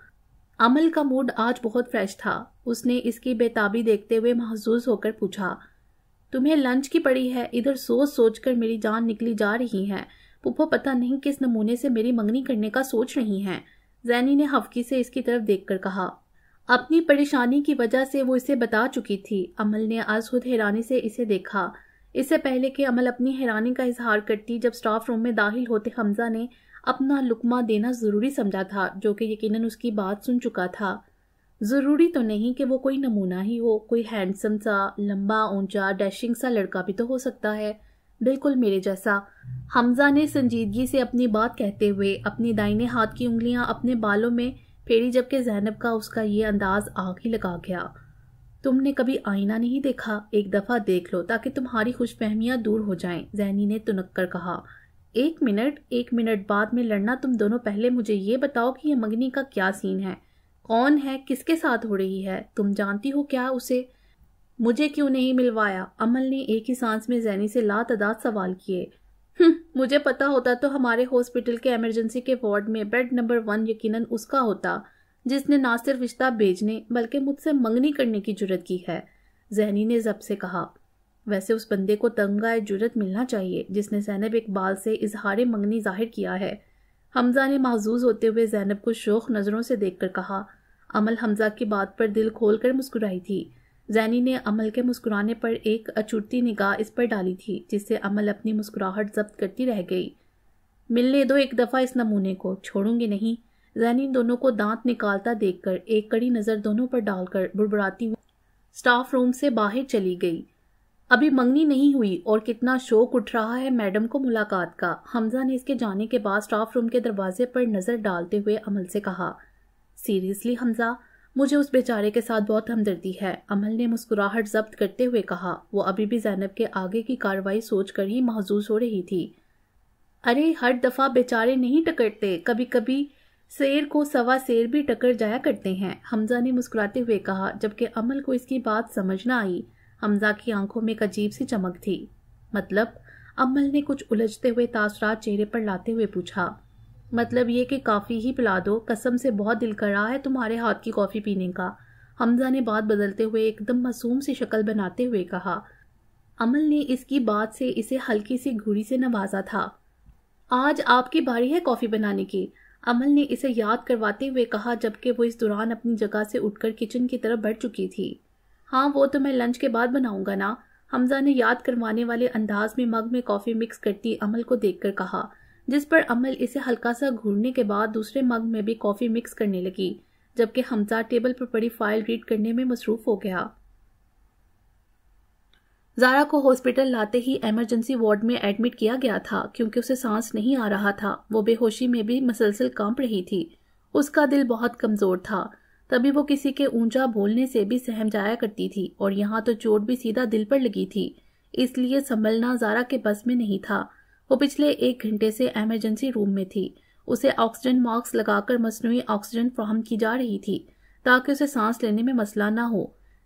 Speaker 1: امل کا موڈ آج بہت فریش تھا۔ اس نے اس کی بے تابی دیکھتے ہوئے محظوظ ہو کر پوچھا، تمہیں لنچ کی پڑی ہے؟ ادھر سوچ سوچ کر میری جان نکلی جا رہی ہے۔ پھپھو پتہ نہیں کس نمونے سے میری منگنی کرنے کا سوچ رہی ہیں۔ زینی نے ہفکی سے اس کی طرف دیکھ کر کہا۔ اپنی پریشانی کی وجہ سے وہ اسے بتا چکی تھی۔ امل نے از خود حیرانی سے اسے دیکھا۔ اس سے پہلے کہ امل اپنی حیرانی کا اظہار کرتی، جب اسٹاف روم میں داخل ہوتے حمزہ نے اپنا لقمہ دینا ضروری سمجھا تھا، جو کہ یقیناً اس کی بات سن چکا تھا۔ ضروری تو نہیں کہ وہ کوئی نمونہ ہی ہو، کوئی ہینڈسم سا، لمبا اونچا ڈیشنگ سا لڑکا بھی تو ہو سکتا ہے، بالکل میرے جیسا۔ حمزہ نے سنجیدگی سے اپنی بات کہتے ہوئے اپنی دائیں ہاتھ کی انگلیاں اپنے بالوں میں پھیری، جبکہ زینب کا اس کا یہ انداز آگ ہی لگا گیا۔ تم نے کبھی آئینہ نہیں دیکھا؟ ایک دفعہ دیکھ لو تاکہ تمہاری خوش فہمیاں دور ہو جائیں، زینی نے تنک کر کہا۔ ایک منٹ بعد میں لڑنا تم دونوں، پہلے مجھے یہ بتاؤ کہ یہ منگنی کا کیا سین ہے؟ کون ہے؟ کس کے ساتھ ہو رہی ہے؟ تم جانتی ہو کیا اسے؟ مجھے کیوں نہیں ملوایا؟ امل نے ایک ہی سانس میں زینی سے لاتعداد سوال کیے۔ مجھے پتا ہوتا تو ہمارے ہاسپٹل کے ایمرجنسی کے وارڈ میں بیڈ نمبر 1 یقیناً اس کا ہوتا، جس نے نہ صرف رشتہ بھیجنے بلکہ مجھ سے منگنی کرنے کی جرت کی ہے، زینی نے ضبط سے کہا۔ ویسے اس بندے کو تنگہ جرت ملنا چاہیے جس نے زینب اقبال سے اظہار منگنی ظاہر کیا ہے، حمزہ نے محظوظ ہوتے ہوئے زینب کو شوخ نظروں سے دیکھ کر کہا۔ امل حمزہ کی بات پر دل کھول کر مسکرائی تھی۔ زینی نے امل کے مسکرانے پر ایک اچھوٹتی نگاہ اس پر ڈالی تھی، جس سے امل اپنی مسکراہٹ ضبط کرتی رہ گئی۔ ملنے دو ایک دفعہ اس نمونے کو، چھوڑوں گی نہیں، زینی دونوں کو دانت نکالتا دیکھ کر ایک کڑی نظر دونوں پر ڈال کر بڑبڑاتی ہوئی اسٹاف روم سے باہر چلی گئی۔ ابھی منگنی نہیں ہوئی اور کتنا شوق اٹھ رہا ہے میڈم کو ملاقات کا، حمزہ نے اس کے جانے کے بعد اسٹاف روم کے دروازے پر نظر ڈالتے ہوئے امل سے کہا۔ سیریسلی حمزہ، مجھے اس بیچارے کے ساتھ بہت ہمدردی ہے، امل نے مسکراہٹ ضبط کرتے ہوئے کہا۔ وہ ابھی بھی زینب کے آگے کی کارروائی سوچ کر ہی محظوظ ہو رہی تھی۔ ارے ہر دفعہ بیچارے نہیں ٹکرتے، کبھی کبھی شیر کو سوا شیر بھی ٹکر جایا کرتے ہیں، حمزہ نے مسکراتے ہوئے کہا، جبکہ امل کو اس کی بات سمجھ نہ آئی۔ حمزہ کی آنکھوں میں ایک عجیب سی چمک تھی۔ مطلب؟ امل نے کچھ الجھتے ہوئے تاثرات چہرے پر لاتے ہوئے پوچھا۔ مطلب یہ کہ کافی ہی پلا دو، قسم سے بہت دل کر رہا ہے تمہارے ہاتھ کی کافی پینے کا، حمزہ نے بات بدلتے ہوئے ایک دم معصوم سی شکل بناتے ہوئے کہا۔ امل نے اس کی بات سے اسے ہلکی سی گھوری سے نوازا تھا۔ آج آپ کی باری ہے کافی بنانے کی، امل نے اسے یاد کرواتے ہوئے کہا، جبکہ وہ اس دوران اپنی جگہ سے اٹھ کر کچن کی طرف بڑھ چکی تھی۔ ہاں وہ تو میں لنچ کے بعد بناؤں گا نا، حمزہ نے یاد کروانے والے انداز میں مگ میں کافی مکس کرتی امل کو دیکھ کر کہا، جس پر امل اسے ہلکا سا گھورنے کے بعد دوسرے مگ میں بھی کافی مکس کرنے لگی، جبکہ حمزہ ٹیبل پر پڑی فائل ریڈ کرنے میں مصروف ہو گیا۔ زارا کو ہاسپٹل لاتے ہی ایمرجنسی وارڈ میں ایڈمٹ کیا گیا تھا، کیونکہ اسے سانس نہیں آ رہا تھا۔ وہ بے ہوشی میں بھی مسلسل کانپ رہی تھی اس کا دل بہت کمزور تھا، تبھی وہ کسی کے اونچا بولنے سے بھی سہم جایا کرتی تھی، اور یہاں تو چوٹ بھی سیدھا دل پر لگی تھی، اس لیے سنبھلنا زارا کے بس میں نہیں تھا۔ وہ پچھلے 1 گھنٹے سے ایمرجنسی روم میں تھی۔ اسے آکسیجن ماسک لگا کر مصنوعی آکسیجن فراہم کی جا رہی تھی تاکہ اسے سانس لینے میں مسئلہ نہ ہو۔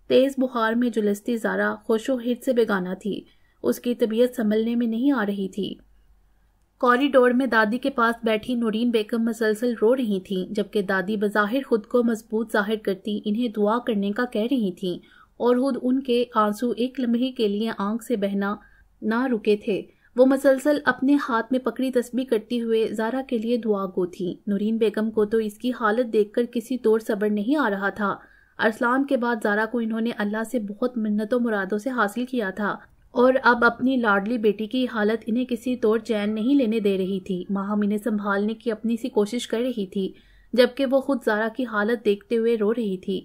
Speaker 1: تیز بخار میں جلستی زارا خوش و ہرد سے بیگانہ تھی، اس کی طبیعت سنبھلنے میں نہیں آ رہی تھی۔ کوریڈور میں دادی کے پاس بیٹھی نورین بیگم مسلسل رو رہی تھیں، جبکہ دادی بظاہر خود کو مضبوط ظاہر کرتی انہیں دعا کرنے کا کہہ رہی تھیں، اور خود ان کے آنسو ایک لمحے کے لیے آنکھ سے بہنا نہ رکے تھے۔ وہ مسلسل اپنے ہاتھ میں پکڑی تسبیح کرتے ہوئے زارا کے لیے دعا گو تھیں۔ نورین بیگم کو تو اس کی حالت دیکھ کر کسی طور صبر نہیں آ رہا تھا۔ ارسلان کے بعد زارا کو انہوں نے اللہ سے بہت منتوں مرادوں سے حاصل کیا تھا، اور اب اپنی لاڈلی بیٹی کی حالت انہیں کسی طور چین نہیں لینے دے رہی تھی۔ ماہم انہیں سنبھالنے کی اپنی سی کوشش کر رہی تھی، جبکہ وہ خود زارا کی حالت دیکھتے ہوئے رو رہی تھی۔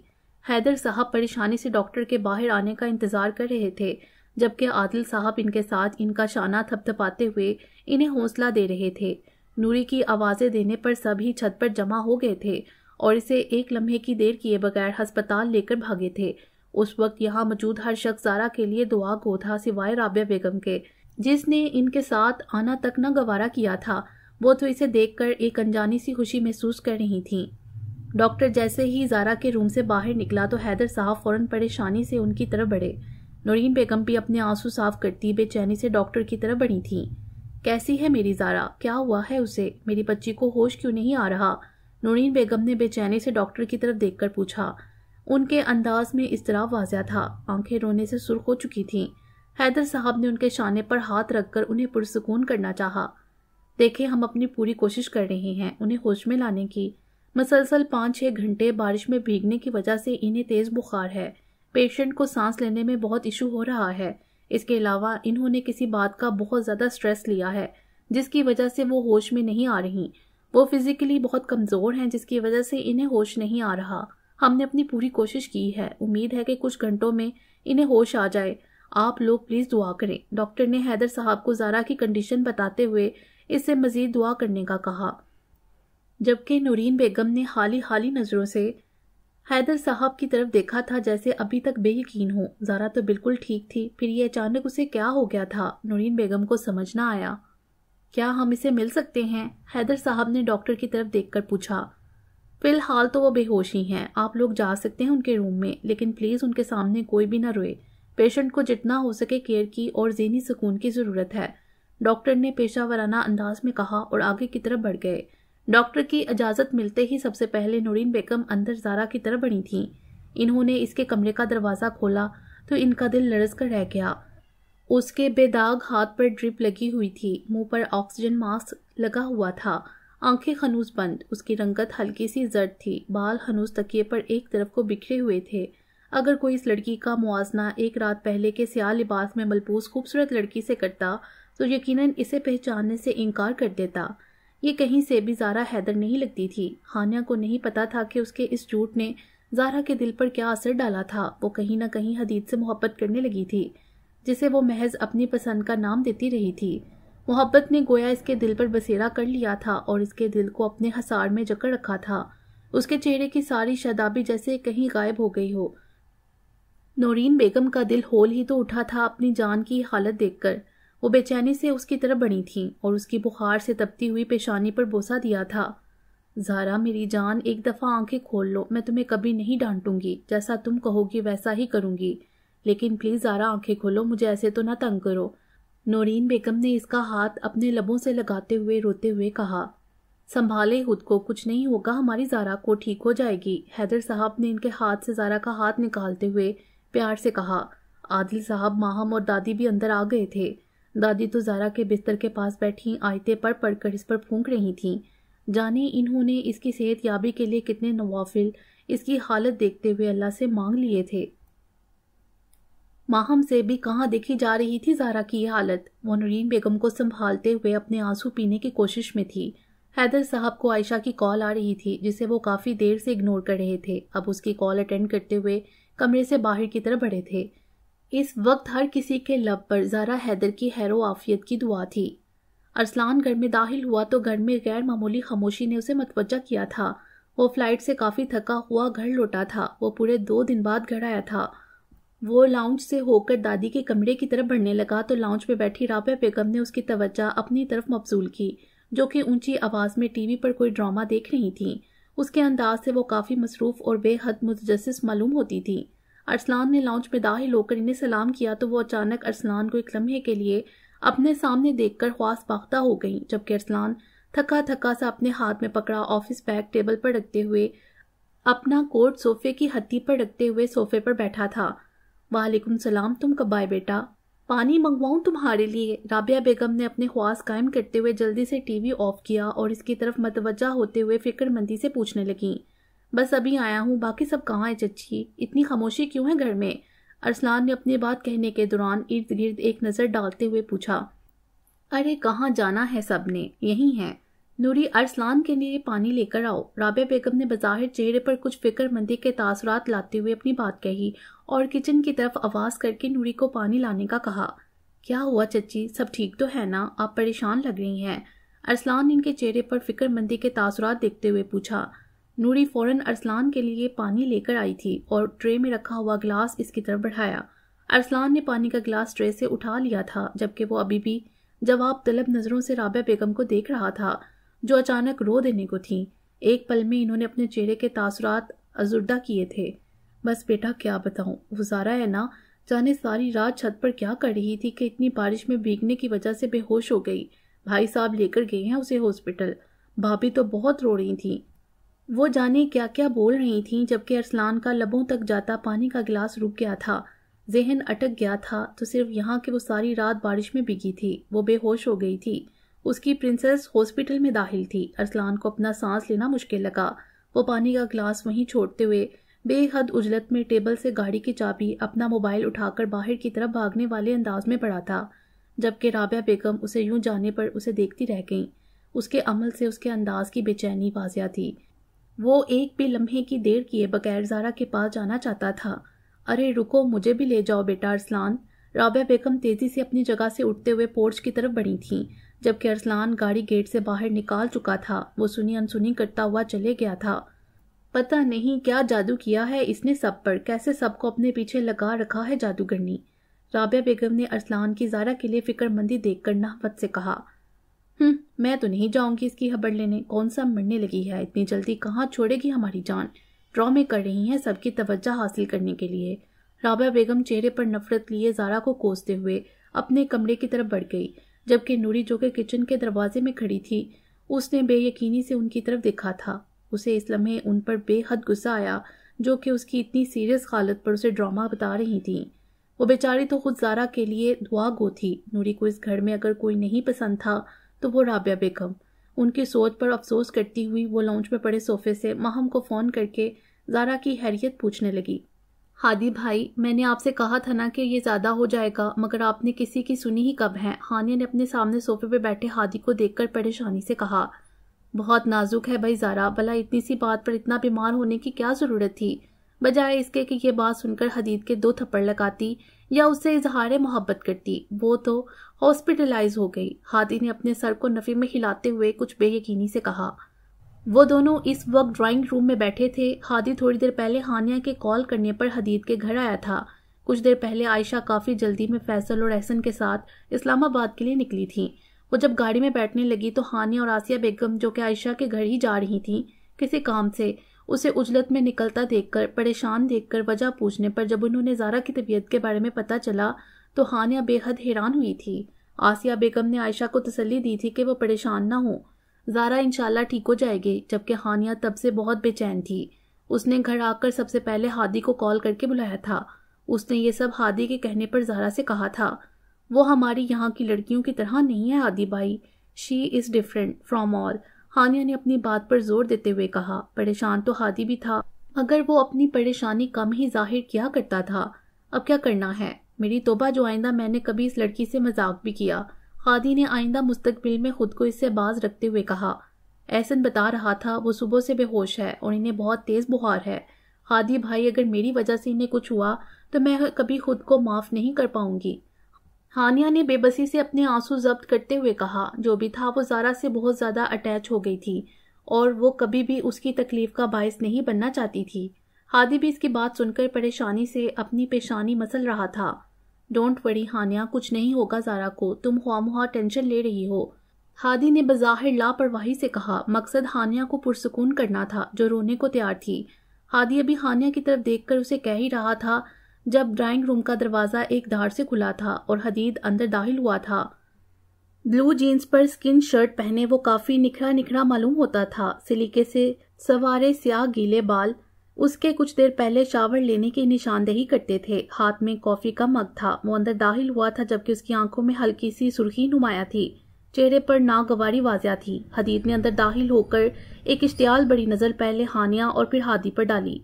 Speaker 1: حیدر صاحب پریشانی سے ڈاکٹر کے باہر آنے کا انتظار کر رہے تھے، جبکہ عادل صاحب ان کے ساتھ ان کا شانہ تھپ تھپاتے ہوئے انہیں حوصلہ دے رہے تھے۔ نوری کی آوازیں دینے پر سبھی چھت پر جمع ہو گئے تھے اور اسے ایک لمحے کی دیر کیے بغیر ہسپتال لے کر بھاگے تھے۔ اس وقت یہاں موجود ہر شخص زارا کے لیے دعا گو تھا سوائے رابعہ بیگم کے، جس نے ان کے ساتھ آنا تک نہ گوارا کیا تھا۔ وہ تو اسے دیکھ کر ایک انجانی سی خوشی محسوس کر رہی تھیں۔ ڈاکٹر جیسے ہی زارا کے روم سے باہر نکلا تو حیدر صاحب فوراً پریشانی سے ان کی طرف بڑھے۔ نورین بیگم بھی اپنے آنسو صاف کرتی بے چینی سے ڈاکٹر کی طرف بڑھی تھیں۔ کیسی ہے میری زارا؟ کیا ہوا ہے اسے؟ میری بچی کو ہوش کیوں نہیں آ رہا؟ نورین بیگم نے بے چینی سے ڈاکٹر کی طرف دیکھ کر پوچھا۔ ان کے انداز میں اضطراب واضح تھا، آنکھیں رونے سے سرخ ہو چکی تھیں۔ حیدر صاحب نے ان کے شانے پر ہاتھ رکھ کر انہیں پرسکون کرنا چاہا۔ دیکھیں، ہم اپنی پوری کوشش کر رہے ہیں انہیں ہوش میں لانے کی۔ مسلسل 5-6 گھنٹے بارش میں بھیگنے کی وجہ سے انہیں تیز بخار ہے۔ پیشنٹ کو سانس لینے میں بہت ایشو ہو رہا ہے۔ اس کے علاوہ انہوں نے کسی بات کا بہت زیادہ سٹریس لیا ہے، جس کی وجہ سے وہ ہوش میں نہیں آ رہی۔ وہ فزیکلی بہت کمزور ہیں، جس کی وجہ سے انہیں ہوش نہیں آ رہا۔ ہم نے اپنی پوری کوشش کی ہے، امید ہے کہ کچھ گھنٹوں میں انہیں ہوش آ جائے۔ آپ لوگ پلیز دعا کریں۔ ڈاکٹر نے حیدر صاحب کو زارا کی کنڈیشن بتاتے ہوئے اس سے مزید دعا کرنے کا کہا، جبکہ نورین بیگم نے حالی نظروں سے حیدر صاحب کی طرف دیکھا تھا جیسے ابھی تک بے یقین ہو۔ زارا تو بالکل ٹھیک تھی، پھر یہ اچانک اسے کیا ہو گیا تھا؟ نورین بیگم کو سمجھ نہ آیا۔ کیا ہم اسے مل سکتے ہیں؟ حیدر صاحب نے ڈاکٹر کی طرف دیکھ کر پوچھا۔ فی الحال تو وہ بے ہوش ہی ہیں، آپ لوگ جا سکتے ہیں ان کے روم میں، لیکن پلیز ان کے سامنے کوئی بھی نہ روئے۔ پیشنٹ کو جتنا ہو سکے کیئر کی اور ذہنی سکون کی ضرورت ہے، ڈاکٹر نے پیشہ ورانہ انداز میں کہا اور آگے کی طرف بڑھ گئے۔ ڈاکٹر کی اجازت ملتے ہی سب سے پہلے نورین بیگم اندر زارا کی طرف بڑھی تھیں۔ انہوں نے اس کے کمرے کا دروازہ کھولا تو ان کا دل لرز کر رہ گیا۔ اس کے بے داغ ہاتھ پر ڈرپ لگی ہوئی تھی، منہ پر آکسیجن ماسک لگا ہوا تھا، آنکھیں ہنوز بند، اس کی رنگت ہلکی سی زرد تھی، بال ہنوز تکیے پر ایک طرف کو بکھرے ہوئے تھے۔ اگر کوئی اس لڑکی کا موازنہ ایک رات پہلے کے سیاہ لباس میں ملبوس خوبصورت لڑکی سے کرتا تو یقیناً اسے پہچاننے سے انکار کر دیتا۔ یہ کہیں سے بھی زارا حیدر نہیں لگتی تھی۔ ہانیہ کو نہیں پتا تھا کہ اس کے اس جھوٹ نے زارا کے دل پر کیا اثر ڈالا تھا۔ وہ کہیں نہ کہیں حدید سے محبت کرنے لگی تھی، جسے وہ محض اپنی پسند کا نام دیتی رہی تھی۔ محبت نے گویا اس کے دل پر بسیرا کر لیا تھا اور اس کے دل کو اپنے حصار میں جکڑ رکھا تھا۔ اس کے چہرے کی ساری شادابی جیسے کہیں غائب ہو گئی ہو۔ نورین بیگم کا دل ہول ہی تو اٹھا تھا اپنی جان کی حالت دیکھ کر۔ وہ بے چینی سے اس کی طرف بڑھی تھیں اور اس کی بخار سے تپتی ہوئی پیشانی پر بوسہ دیا تھا۔ زارا میری جان، ایک دفعہ آنکھیں کھول لو، میں تمہیں کبھی نہیں ڈانٹوں گی، جیسا تم کہو گی ویسا ہی کروں گی، لیکن پلیز زارا آنکھیں کھولو، مجھے ایسے تو نہ تنگ کرو۔ نورین بیگم نے اس کا ہاتھ اپنے لبوں سے لگاتے ہوئے روتے ہوئے کہا، سنبھالے خود کو، کچھ نہیں ہوگا، ہماری زارا کو ٹھیک ہو جائے گی۔ حیدر صاحب نے ان کے ہاتھ سے زارا کا ہاتھ نکالتے ہوئے پیار سے کہا۔ عادل صاحب، ماہم اور دادی بھی اندر آ گئے تھے۔ دادی تو زارا کے بستر کے پاس بیٹھی آیتیں پڑھ پڑھ کر اس پر پھونک رہی تھیں۔ جانے انہوں نے اس کی صحت یابی کے لیے کتنے نوافل اس کی حالت دیکھتے ہوئے اللہ سے مانگ لیے تھے۔ ماہم سے بھی کہاں دیکھی جا رہی تھی زارا کی یہ حالت۔ وہ نورین بیگم کو سنبھالتے ہوئے اپنے آنسو پینے کی کوشش میں تھی۔ حیدر صاحب کو عائشہ کی کال آ رہی تھی جسے وہ کافی دیر سے اگنور کر رہے تھے۔ اب اس کی کال اٹینڈ کرتے ہوئے کمرے سے باہر کی طرف بڑھے تھے۔ اس وقت ہر کسی کے لب پر زارا حیدر کی خیر و عافیت کی دعا تھی۔ ارسلان گھر میں داخل ہوا تو گھر میں غیر معمولی خاموشی نے اسے متوجہ کیا تھا۔ وہ فلائٹ سے کافی تھکا ہوا گھر لوٹا تھا۔ وہ پورے 2 دن بعد گھر آیا تھا۔ وہ لاؤنج سے ہو کر دادی کے کمرے کی طرف بڑھنے لگا تو لاؤنج پہ بیٹھی رابعہ بیگم نے اس کی توجہ اپنی طرف مبذول کی، جو کہ اونچی آواز میں ٹی وی پر کوئی ڈرامہ دیکھ رہی تھیں۔ اس کے انداز سے وہ کافی مصروف اور بے حد متجسس معلوم ہوتی تھی۔ ارسلان نے لاؤنج میں داخل ہو کر انہیں سلام کیا تو وہ اچانک ارسلان کو ایک لمحے کے لیے اپنے سامنے دیکھ کر خواص باختہ ہو گئیں، جبکہ ارسلان تھکا تھکا سا اپنے ہاتھ میں پکڑا آفس بیگ ٹیبل پر رکھتے ہوئے اپنا کوٹ صوفے کی ہتھی پر رکھتے ہوئے صوفے پر بیٹھا تھا۔ وعلیکم السلام، تم کب آئے بیٹا؟ پانی منگواؤں تمہارے لیے؟ رابعہ بیگم نے اپنے خواص قائم کرتے ہوئے جلدی سے ٹی وی آف کیا اور اس کی طرف متوجہ ہوتے ہوئے فکر مندی سے پوچھنے لگیں۔ بس ابھی آیا ہوں، باقی سب کہاں ہے چچی؟ اتنی خاموشی کیوں ہے گھر میں؟ ارسلان نے اپنی بات کہنے کے دوران ارد گرد ایک نظر ڈالتے ہوئے پوچھا۔ ارے کہاں جانا ہے سب نے، یہی ہے۔ نوری، ارسلان کے لیے پانی لے کر آؤ۔ رابعہ بیگم نے بظاہر چہرے پر کچھ فکر مندی کے تاثرات لاتے ہوئے اپنی بات کہی اور کچن کی طرف آواز کر کے نوری کو پانی لانے کا کہا۔ کیا ہوا چچی، سب ٹھیک تو ہے نا؟ آپ پریشان لگ رہی ہیں۔ ارسلان نے ان کے چہرے پر فکر مندی کے تاثرات دیکھتے ہوئے پوچھا۔ نوری فوراً ارسلان کے لیے پانی لے کر آئی تھی اور ٹرے میں رکھا ہوا گلاس اس کی طرف بڑھایا۔ ارسلان نے پانی کا گلاس ٹرے سے اٹھا لیا تھا، جبکہ وہ ابھی بھی جواب طلب نظروں سے رابعہ بیگم کو دیکھ رہا تھا، جو اچانک رو دینے کو تھیں۔ ایک پل میں انہوں نے اپنے چہرے کے تاثرات ازردہ کیے تھے۔ بس بیٹا کیا بتاؤں، وہ زارا ہے نا، جانے ساری رات چھت پر کیا کر رہی تھی کہ اتنی بارش میں بھیگنے کی وجہ سے بے ہوش ہو گئی۔ بھائی صاحب لے کر گئے ہیں اسے ہاسپٹل۔ بھابھی تو بہت رو رہی تھیں، وہ جانے کیا کیا بول رہی تھیں، جبکہ ارسلان کا لبوں تک جاتا پانی کا گلاس رک گیا تھا۔ ذہن اٹک گیا تھا تو صرف یہاں کہ وہ ساری رات بارش میں بھیگی تھی، وہ بے ہوش ہو گئی تھی۔ اس کی پرنسس ہاسپٹل میں داخل تھی۔ ارسلان کو اپنا سانس لینا مشکل لگا۔ وہ پانی کا گلاس وہیں چھوڑتے ہوئے بے حد عجلت میں ٹیبل سے گاڑی کی چابی، اپنا موبائل اٹھا کر باہر کی طرف بھاگنے والے انداز میں پڑا تھا، جبکہ رابعہ بیگم اسے یوں جانے پر اسے دیکھتی رہ گئیں۔ اس کے عمل سے اس کے انداز کی بے چینی واضح تھی۔ وہ ایک بھی لمحے کی دیر کیے بغیر زارا کے پاس جانا چاہتا تھا۔ ارے رکو، مجھے بھی لے جاؤ بیٹا ارسلان۔ رابعہ بیگم تیزی سے اپنی جگہ سے اٹھتے ہوئے پورچ کی طرف بڑھی تھیں، جبکہ ارسلان گاڑی گیٹ سے باہر نکال چکا تھا۔ وہ سنی انسنی کرتا ہوا چلے گیا تھا۔ پتہ نہیں کیا جادو کیا ہے اس نے سب پر، کیسے سب کو اپنے پیچھے لگا رکھا ہے جادوگرنی۔ رابعہ بیگم نے ارسلان کی زارا کے لیے فکر مندی دیکھ کر نحوت سے کہا۔ میں تو نہیں جاؤں گی اس کی خبر لینے، کون سا مرنے لگی ہے، اتنی جلدی کہاں چھوڑے گی ہماری جان۔ ڈرامے کر رہی ہیں سب کی توجہ حاصل کرنے کے لیے۔ رابعہ بیگم چہرے پر نفرت لیے زارا کو کوستے ہوئے اپنے کمرے کی طرف بڑھ گئی، جبکہ نوری جو کہ کچن کے دروازے میں کھڑی تھی، اس نے بے یقینی سے ان کی طرف دیکھا تھا۔ اسے اس لمحے ان پر بے حد غصہ آیا، جو کہ اس کی اتنی سیریس حالت پر اسے ڈرامہ بتا رہی تھیں۔ وہ بیچاری تو خود زارا کے لیے دعا گو تھی۔ نوری کو اس گھر میں اگر کوئی نہیں پسند تھا تو وہ رابعہ بیگم۔ ان کی سوچ پر افسوس کرتی ہوئی وہ لاؤنج میں پڑے صوفے سے ماہم کو فون کر کے زارا کی خیریت پوچھنے لگی۔ ہادی بھائی، میں نے آپ سے کہا تھا نا کہ یہ زیادہ ہو جائے گا، مگر آپ نے کسی کی سنی ہی کب ہے؟ ہانیہ نے اپنے سامنے صوفے پہ بیٹھے ہادی کو دیکھ کر پریشانی سے کہا۔ بہت نازک ہے بھائی زارا، بھلا اتنی سی بات پر اتنا بیمار ہونے کی کیا ضرورت تھی؟ بجائے اس کے کہ یہ بات سن کر حدید کے 2 تھپڑ لگاتی یا اس سے اظہار محبت کرتی، وہ تو ہاسپٹلائز ہو گئی۔ ہادی نے اپنے سر کو نفی میں ہلاتے ہوئے کچھ بے یقینی سے کہا۔ وہ دونوں اس وقت ڈرائنگ روم میں بیٹھے تھے۔ ہادی تھوڑی دیر پہلے ہانیہ کے کال کرنے پر حدید کے گھر آیا تھا۔ کچھ دیر پہلے عائشہ کافی جلدی میں فیصل اور احسن کے ساتھ اسلام آباد کے لیے نکلی تھیں۔ وہ جب گاڑی میں بیٹھنے لگی تو ہانیہ اور آسیہ بیگم، جو کہ عائشہ کے گھر ہی جا رہی تھیں کسی کام سے، اسے عجلت میں نکلتا دیکھ کر، پریشان دیکھ کر وجہ پوچھنے پر جب انہوں نے زارا کی طبیعت کے بارے میں پتہ چلا تو ہانیہ بے حد حیران ہوئی تھی۔ آسیہ بیگم نے عائشہ کو تسلی دی تھی کہ وہ پریشان نہ ہو، زارا انشاءاللہ ٹھیک ہو جائے گی، جبکہ ہانیہ تب سے بہت بے چین تھی۔ اس نے گھر آ کر سب سے پہلے ہادی کو کال کر کے بلایا تھا۔ اس نے یہ سب ہادی کے کہنے پر زارا سے کہا تھا۔ وہ ہماری یہاں کی لڑکیوں کی طرح نہیں ہے ہادی بھائی، شی is different from all. Hania نے اپنی بات پر زور دیتے ہوئے کہا۔ پریشان تو ہادی بھی تھا، مگر وہ اپنی پریشانی کم ہی ظاہر کیا کرتا تھا۔ اب کیا کرنا ہے؟ میری توبہ جو آئندہ میں نے کبھی اس لڑکی سے مذاق بھی کیا۔ ہادی نے آئندہ مستقبل میں خود کو اس سے باز رکھتے ہوئے کہا۔ احسن بتا رہا تھا وہ صبح سے بے ہوش ہے اور انہیں بہت تیز بخار ہے۔ ہادی بھائی، اگر میری وجہ سے انہیں کچھ ہوا تو میں کبھی خود کو معاف نہیں کر پاؤں گی۔ ہانیہ نے بے بسی سے اپنے آنسو ضبط کرتے ہوئے کہا۔ جو بھی تھا وہ زارا سے بہت زیادہ اٹیچ ہو گئی تھی اور وہ کبھی بھی اس کی تکلیف کا باعث نہیں بننا چاہتی تھی۔ ہادی بھی اس کی بات سن کر پریشانی سے اپنی پیشانی مسل رہا تھا۔ ڈونٹ وری ہانیہ، کچھ نہیں ہوگا زارا کو، تم خواہ ٹینشن لے رہی ہو، ہادی نے بظاہر لاپرواہی سے کہا۔ مقصد ہانیہ کو پرسکون کرنا تھا جو رونے کو تیار تھی۔ ہادی ابھی ہانیہ کی طرف دیکھ کر اسے کہہ ہی رہا تھا جب ڈرائنگ روم کا دروازہ ایک دھار سے کھلا تھا اور حدید اندر داخل ہوا تھا۔ بلو جینز پر سکن شرٹ پہنے وہ کافی نکھرا نکھرا معلوم ہوتا تھا۔ سلیقے سے سوارے سیاہ گیلے بال اس کے کچھ دیر پہلے شاور لینے کی نشاندہی کرتے تھے۔ ہاتھ میں کافی کا مگ تھا۔ وہ اندر داخل ہوا تھا جبکہ اس کی آنکھوں میں ہلکی سی سرخی نمایاں تھی، چہرے پر ناگواری واضح تھی۔ حدید نے اندر داخل ہو کر ایک اشتعال بڑی نظر پہلے ہانیہ اور پھر ہادی پر ڈالی۔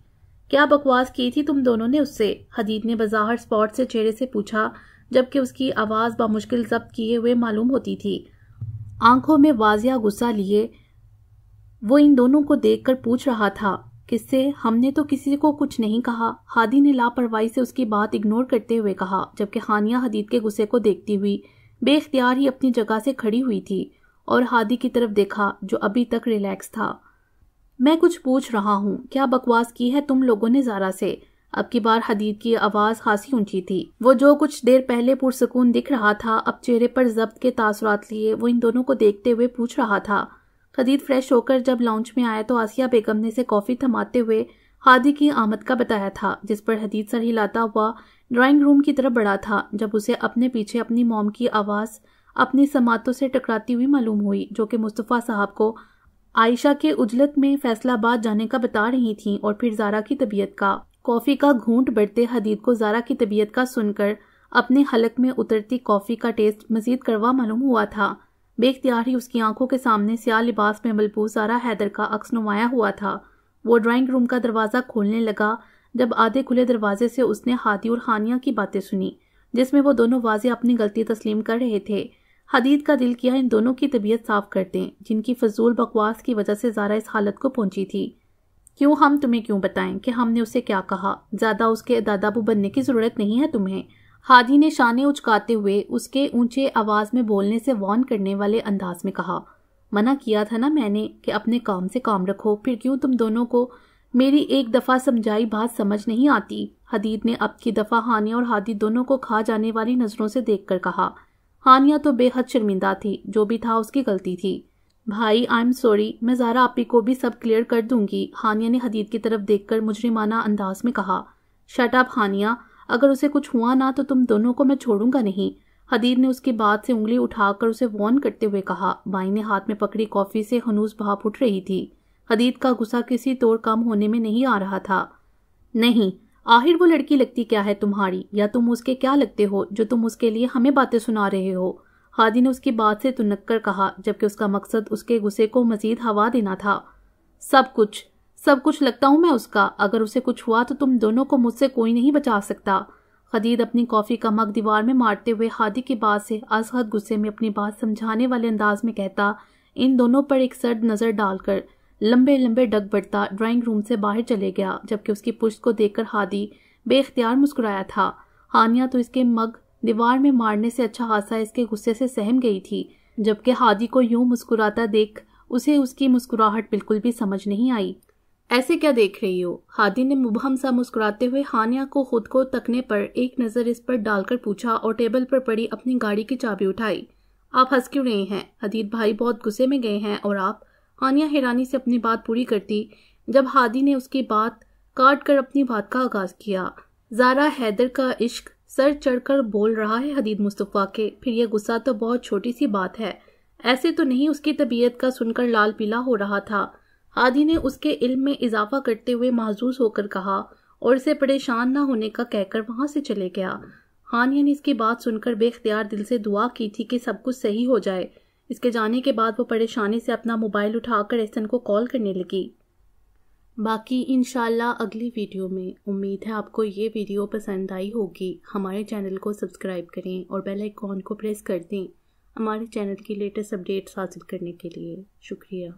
Speaker 1: کیا بکواس کی تھی تم دونوں نے اس سے؟ حدید نے بظاہر اسپاٹ سے چہرے سے پوچھا جبکہ اس کی آواز بامشکل ضبط کیے ہوئے معلوم ہوتی تھی۔ آنکھوں میں واضح غصہ لیے وہ ان دونوں کو دیکھ کر پوچھ رہا تھا، کس سے؟ ہم نے تو کسی کو کچھ نہیں کہا، ہادی نے لاپرواہی سے اس کی بات اگنور کرتے ہوئے کہا، جبکہ ہانیہ حدید کے غصے کو دیکھتی ہوئی بے اختیار ہی اپنی جگہ سے کھڑی ہوئی تھی اور ہادی کی طرف دیکھا جو ابھی تک ریلیکس تھا۔ میں کچھ پوچھ رہا ہوں، کیا بکواس کی ہے تم لوگوں نے زارا سے؟ اب کی بار حدید کی آواز خاصی اونچی تھی۔ وہ جو کچھ دیر پہلے پرسکون دکھ رہا تھا اب چہرے پر ضبط کے تاثرات لیے وہ ان دونوں کو دیکھتے ہوئے پوچھ رہا تھا۔ حدید فریش ہو کر جب لاؤنج میں آیا تو آسیہ بیگم نے اسے کافی تھماتے ہوئے ہادی کی آمد کا بتایا تھا، جس پر حدید سر ہلاتا ہوا ڈرائنگ روم کی طرف بڑھا تھا جب اسے اپنے پیچھے اپنی موم کی آواز اپنی سماعتوں سے ٹکراتی ہوئی معلوم ہوئی، جو کہ مصطفیٰ صاحب کو عائشہ کے عجلت میں فیصلہ آباد جانے کا بتا رہی تھیں، اور پھر زارا کی طبیعت کا۔ کافی کا گھونٹ بڑھتے حدید کو زارا کی طبیعت کا سن کر اپنے حلق میں اترتی کافی کا ٹیسٹ مزید کڑوا معلوم ہوا تھا۔ بے اختیار ہی اس کی آنکھوں کے سامنے سیاہ لباس میں ملبوس زارا حیدر کا عکس نمایاں ہوا تھا۔ وہ ڈرائنگ روم کا دروازہ کھولنے لگا جب آدھے کھلے دروازے سے اس نے ہادی اور ہانیہ کی باتیں سنی، جس میں وہ دونوں واضح اپنی غلطی تسلیم کر رہے تھے۔ حدید کا دل کیا ان دونوں کی طبیعت صاف کر دیں، جن کی فضول بکواس کی وجہ سے زارا اس حالت کو پہنچی تھی۔ کیوں؟ ہم تمہیں کیوں بتائیں کہ ہم نے اسے کیا کہا؟ زیادہ اس کے دادابو بننے کی ضرورت نہیں ہے تمہیں، ہادی نے شانے اچکاتے ہوئے اس کے اونچے آواز میں بولنے سے وارن کرنے والے انداز میں کہا۔ منع کیا تھا نا میں نے کہ اپنے کام سے کام رکھو، پھر کیوں تم دونوں کو میری ایک دفعہ سمجھائی بات سمجھ نہیں آتی؟ حدید نے اب کی دفعہ ہانیہ اور ہادی دونوں کو کھا جانے والی نظروں سے دیکھ کر کہا۔ ہانیہ تو بے حد شرمندہ تھی، جو بھی تھا اس کی غلطی تھی۔ بھائی آئی ایم سوری، میں زارا آپی کو بھی سب کلیئر کر دوں گی، ہانیہ نے حدید کی طرف دیکھ کر مجرمانہ انداز میں کہا۔ شٹ اپ ہانیہ، اگر اسے کچھ ہوا نا تو تم دونوں کو میں چھوڑوں گا نہیں، حدید نے اس کی بات سے انگلی اٹھا کر اسے وارن کرتے ہوئے کہا۔ بائیں نے ہاتھ میں پکڑی کافی سے ہنوز بھاپ اٹھ رہی تھی۔ حدید کا غصہ کسی طور کم ہونے میں نہیں آ رہا تھا۔ نہیں، آخر وہ لڑکی لگتی کیا ہے تمہاری، یا تم اس کے کیا لگتے ہو جو تم اس کے لیے ہمیں باتیں سنا رہے ہو؟ ہادی نے اس کی بات سے تنک کر کہا، جبکہ اس کا مقصد اس کے غصے کو مزید ہوا دینا تھا۔ سب کچھ لگتا ہوں میں اس کا، اگر اسے کچھ ہوا تو تم دونوں کو مجھ سے کوئی نہیں بچا سکتا۔ حدید اپنی کافی کا مگ دیوار میں مارتے ہوئے ہادی کی بات سے از حد غصے میں اپنی بات سمجھانے والے انداز میں کہتا، ان دونوں پر ایک سرد نظر ڈال کر لمبے لمبے ڈگ بڑھتا ڈرائنگ روم سے باہر چلے گیا، جبکہ اس کی پشت کو دیکھ کر ہادی بے اختیار مسکرایا تھا۔ ہانیہ تو اس کے مگ دیوار میں مارنے سے اچھا خاصا اس کے غصے سے سہم گئی تھی، جبکہ ہادی کو یوں مسکراتا دیکھ اسے اس کی مسکراہٹ بالکل بھی سمجھ نہیں آئی۔ ایسے کیا دیکھ رہی ہو؟ ہادی نے مبہم سا مسکراتے ہوئے ہانیہ کو خود کو تکنے پر ایک نظر اس پر ڈال کر پوچھا اور ٹیبل پر پڑی اپنی گاڑی کی چابی اٹھائی۔ آپ ہنس کیوں رہے ہیں؟ حدید بھائی بہت غصے میں گئے ہیں اور آپ؟ ہانیہ حیرانی سے اپنی بات پوری کرتی جب ہادی نے اس کی بات کاٹ کر اپنی بات کا آغاز کیا۔ زارا حیدر کا عشق سر چڑھ کر بول رہا ہے حدید مصطفیٰ کے، پھر یہ غصہ تو بہت چھوٹی سی بات ہے، ایسے تو نہیں اس کی طبیعت کا سن کر لال پیلا ہو رہا تھا۔ ہادی نے اس کے علم میں اضافہ کرتے ہوئے محظوظ ہو کر کہا اور اسے پریشان نہ ہونے کا کہہ کر وہاں سے چلے گیا۔ ہانیہ نے اس کی بات سن کر بے اختیار دل سے دعا کی تھی کہ سب کچھ صحیح ہو جائے۔ اس کے جانے کے بعد وہ پریشانی سے اپنا موبائل اٹھا کر احسن کو کال کرنے لگی۔ باقی انشاءاللہ اگلی ویڈیو میں۔ امید ہے آپ کو یہ ویڈیو پسند آئی ہوگی۔ ہمارے چینل کو سبسکرائب کریں اور بیل آئیکن کو پریس کر دیں ہمارے چینل کی لیٹسٹ اپڈیٹس حاصل کرنے کے لیے۔ شکریہ۔